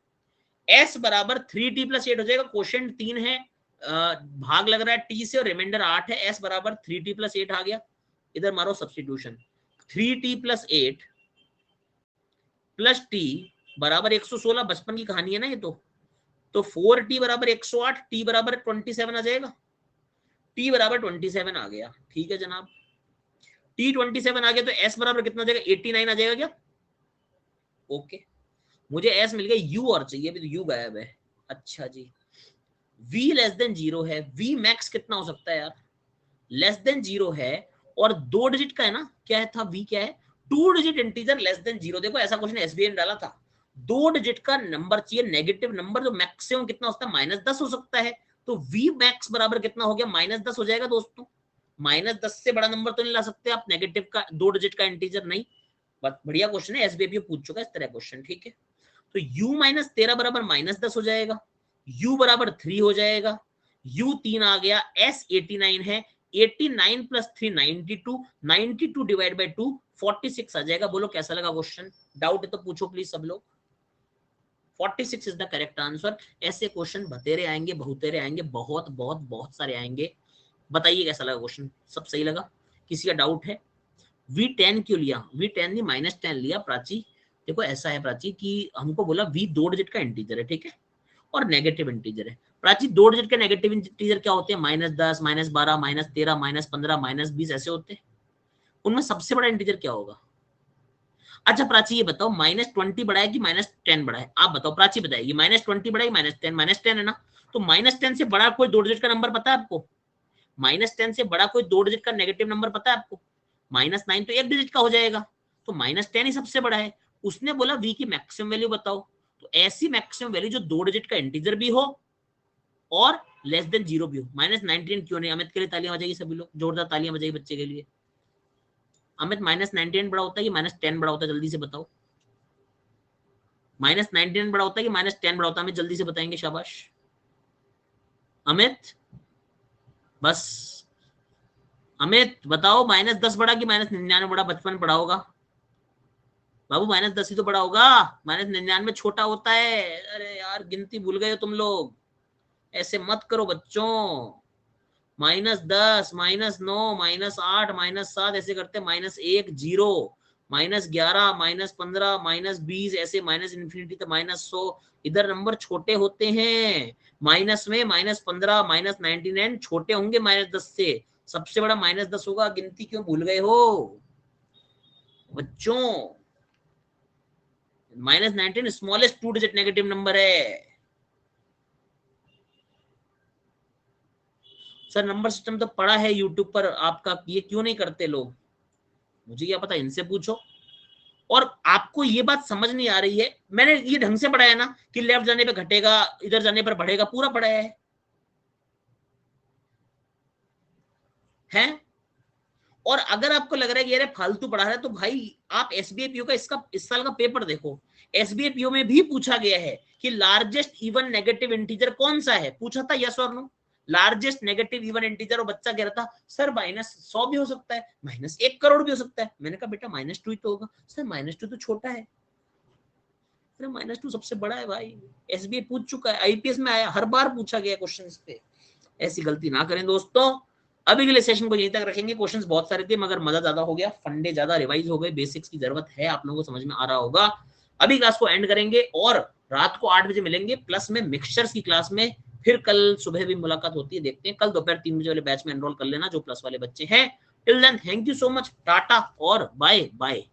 एस बराबर 3t प्लस 8 हो जाएगा, क्वोशिएंट 3 है, भाग लग रहा है टी से और रिमाइंडर 8 है, एस बराबर 3t प्लस 8 आ गया। इधर मारो substitution, 3t plus 8 plus T बराबर 116, बचपन की कहानी है ना ये तो 4t बराबर 108, टी बराबर 27 आ जाएगा, टी बराबर 27 आ गया, ठीक है जनाब। टी 27 आ गया तो एस बराबर कितना आ जाएगा, 89 आ जाएगा क्या, ओके। मुझे एस मिल गया, यू और चाहिए, अभी तो यू गायब है, अच्छा जी। v लेस देन 0 है, v मैक्स कितना हो सकता है यार, लेस देन 0 है और 2 डिजिट का है ना, क्या है था v, क्या है 2 डिजिट इंटीजर लेस देन 0। देखो ऐसा क्वेश्चन एसबीआई ने डाला था, 2 डिजिट का नंबर चाहिए, नेगेटिव नंबर, जो मैक्सिमम कितना होता है -10 हो सकता है, तो v मैक्स बराबर कितना हो गया, -10 हो जाएगा दोस्तों। -10 से बड़ा नंबर तो नहीं ला सकते आप नेगेटिव का, 2 डिजिट का इंटीजर नहीं। बढ़िया क्वेश्चन है, एसबीआई पूछ चुका है इस तरह क्वेश्चन, ठीक है। तो u माइनस 13 बराबर -10 हो जाएगा, u बराबर 3 हो जाएगा, u 3 आ गया, s 89 है, 89 प्लस 3 92, 92 डिवाइड बाय 2 46 आ जाएगा। बोलो कैसा लगा क्वेश्चन, डाउट है तो पूछो प्लीज सब लोग। 46 इज द करेक्ट आंसर। ऐसे क्वेश्चन बतेरे आएंगे, बहुतेरे आएंगे, बहुत बहुत बहुत सारे आएंगे। बताइए कैसा लगा क्वेश्चन, सब सही लगा, किसी का डाउट है। V10 क्यों लिया, V10 नहीं -10 लिया प्राची। देखो ऐसा है प्राची कि हमको बोला v 2 डिजिट का इंटीजर है, ठीक है, और नेगेटिव इंटीजर है। प्राची 2 डिजिट के नेगेटिव इंटीजर क्या होते हैं, -10, -12, -13, -15, -20 ऐसे होते हैं। उनमें सबसे बड़ा इंटीजर क्या होगा। अच्छा प्राची ये बताओ, -20 बड़ा है कि -10 बड़ा है, आप बताओ, प्राची बताएगी। -20 बड़ा है, -10, -10 है ना, तो -10 से बड़ा कोई 2 डिजिट का नंबर पता है आपको, -10 से बड़ा कोई 2 डिजिट का नेगेटिव नंबर पता है आपको, -9 तो 1 डिजिट का हो जाएगा, तो -10 ही सबसे बड़ा है। उसने बोला v की मैक्सिमम वैल्यू बताओ, तो ऐसी मैक्सिमम वैल्यू जो 2 डिजिट का इंटीजर भी हो और लेस देन 0 भी हो। -19 क्यों नहीं, अमित के लिए तालियां बजाइए सभी लोग, जोरदार तालियां बजाइए बच्चे के लिए। अमित -19 बड़ा होता है कि -10 बड़ा होता है, जल्दी से बताओ। -19 बड़ा होता है कि -10 बड़ा होता है, अमित जल्दी से बताएंगे, शाबाश अमित, बस अमित बताओ, -10 बड़ा कि -99 बड़ा, बचपन में पढ़ा होगा बाबू, -10 ही तो बड़ा होगा, -99 छोटा होता है। अरे यार गिनती भूल गए हो तुम लोग, ऐसे मत करो बच्चों। -10, -9, -8, -7 ऐसे करते, -1 0, -11, -15, -20 ऐसे, -इन्फिनिटी तो -100, इधर नंबर छोटे होते हैं। माइनस में -15, -99 छोटे होंगे -10 से, सबसे बड़ा -10 होगा। गिनती क्यों भूल गए हो बच्चों। -19 स्मॉलेस्ट 2 डिजिट नेगेटिव नंबर है। सर नंबर सिस्टम तो पढ़ा है यूट्यूब पर आपका, ये क्यों नहीं करते लोग, मुझे क्या पता, इनसे पूछो। और आपको ये बात समझ नहीं आ रही है, मैंने ये ढंग से पढ़ाया ना कि लेफ्ट जाने पे घटेगा, इधर जाने पर बढ़ेगा, पूरा पढ़ाया है। और अगर आपको लग रहा है कि यार फालतू पढ़ा रहा है, तो भाई आप एसबीआई पीओ का इसका इस साल का पेपर देखो। एसबीआई पीओ में भी पूछा गया है कि लार्जेस्ट इवन नेगेटिव इंटीजर कौन सा है, पूछा था यस और no. Largest negative even integer, और बच्चा कह रहा था सर -100 भी हो सकता है, -1 करोड़ भी हो सकता है। मैंने कहा बेटा -2 ही तो होगा। सर -2 तो छोटा है। -2 सबसे बड़ा है भाई, एसबीआई पूछ चुका है, आईपीएस में आया, हर बार पूछा गया क्वेश्चन इस पे। ऐसी गलती ना करें दोस्तों। अभी के लिए सेशन को यहीं तक रखेंगे, क्वेश्चंस बहुत सारे थे मगर मजा ज्यादा हो गया, फंडे ज्यादा रिवाइज हो गए, बेसिक्स की जरूरत है, आप लोगों को समझ में आ रहा होगा। अभी क्लास को एंड करेंगे और रात को 8 बजे मिलेंगे प्लस में मिक्सचर्स की क्लास में। फिर कल सुबह भी मुलाकात होती है, देखते हैं। कल दोपहर 3 बजे वाले बैच में एनरोल कर लेना जो प्लस वाले बच्चे हैं। Till then thank you so much, tata और बाय बाय।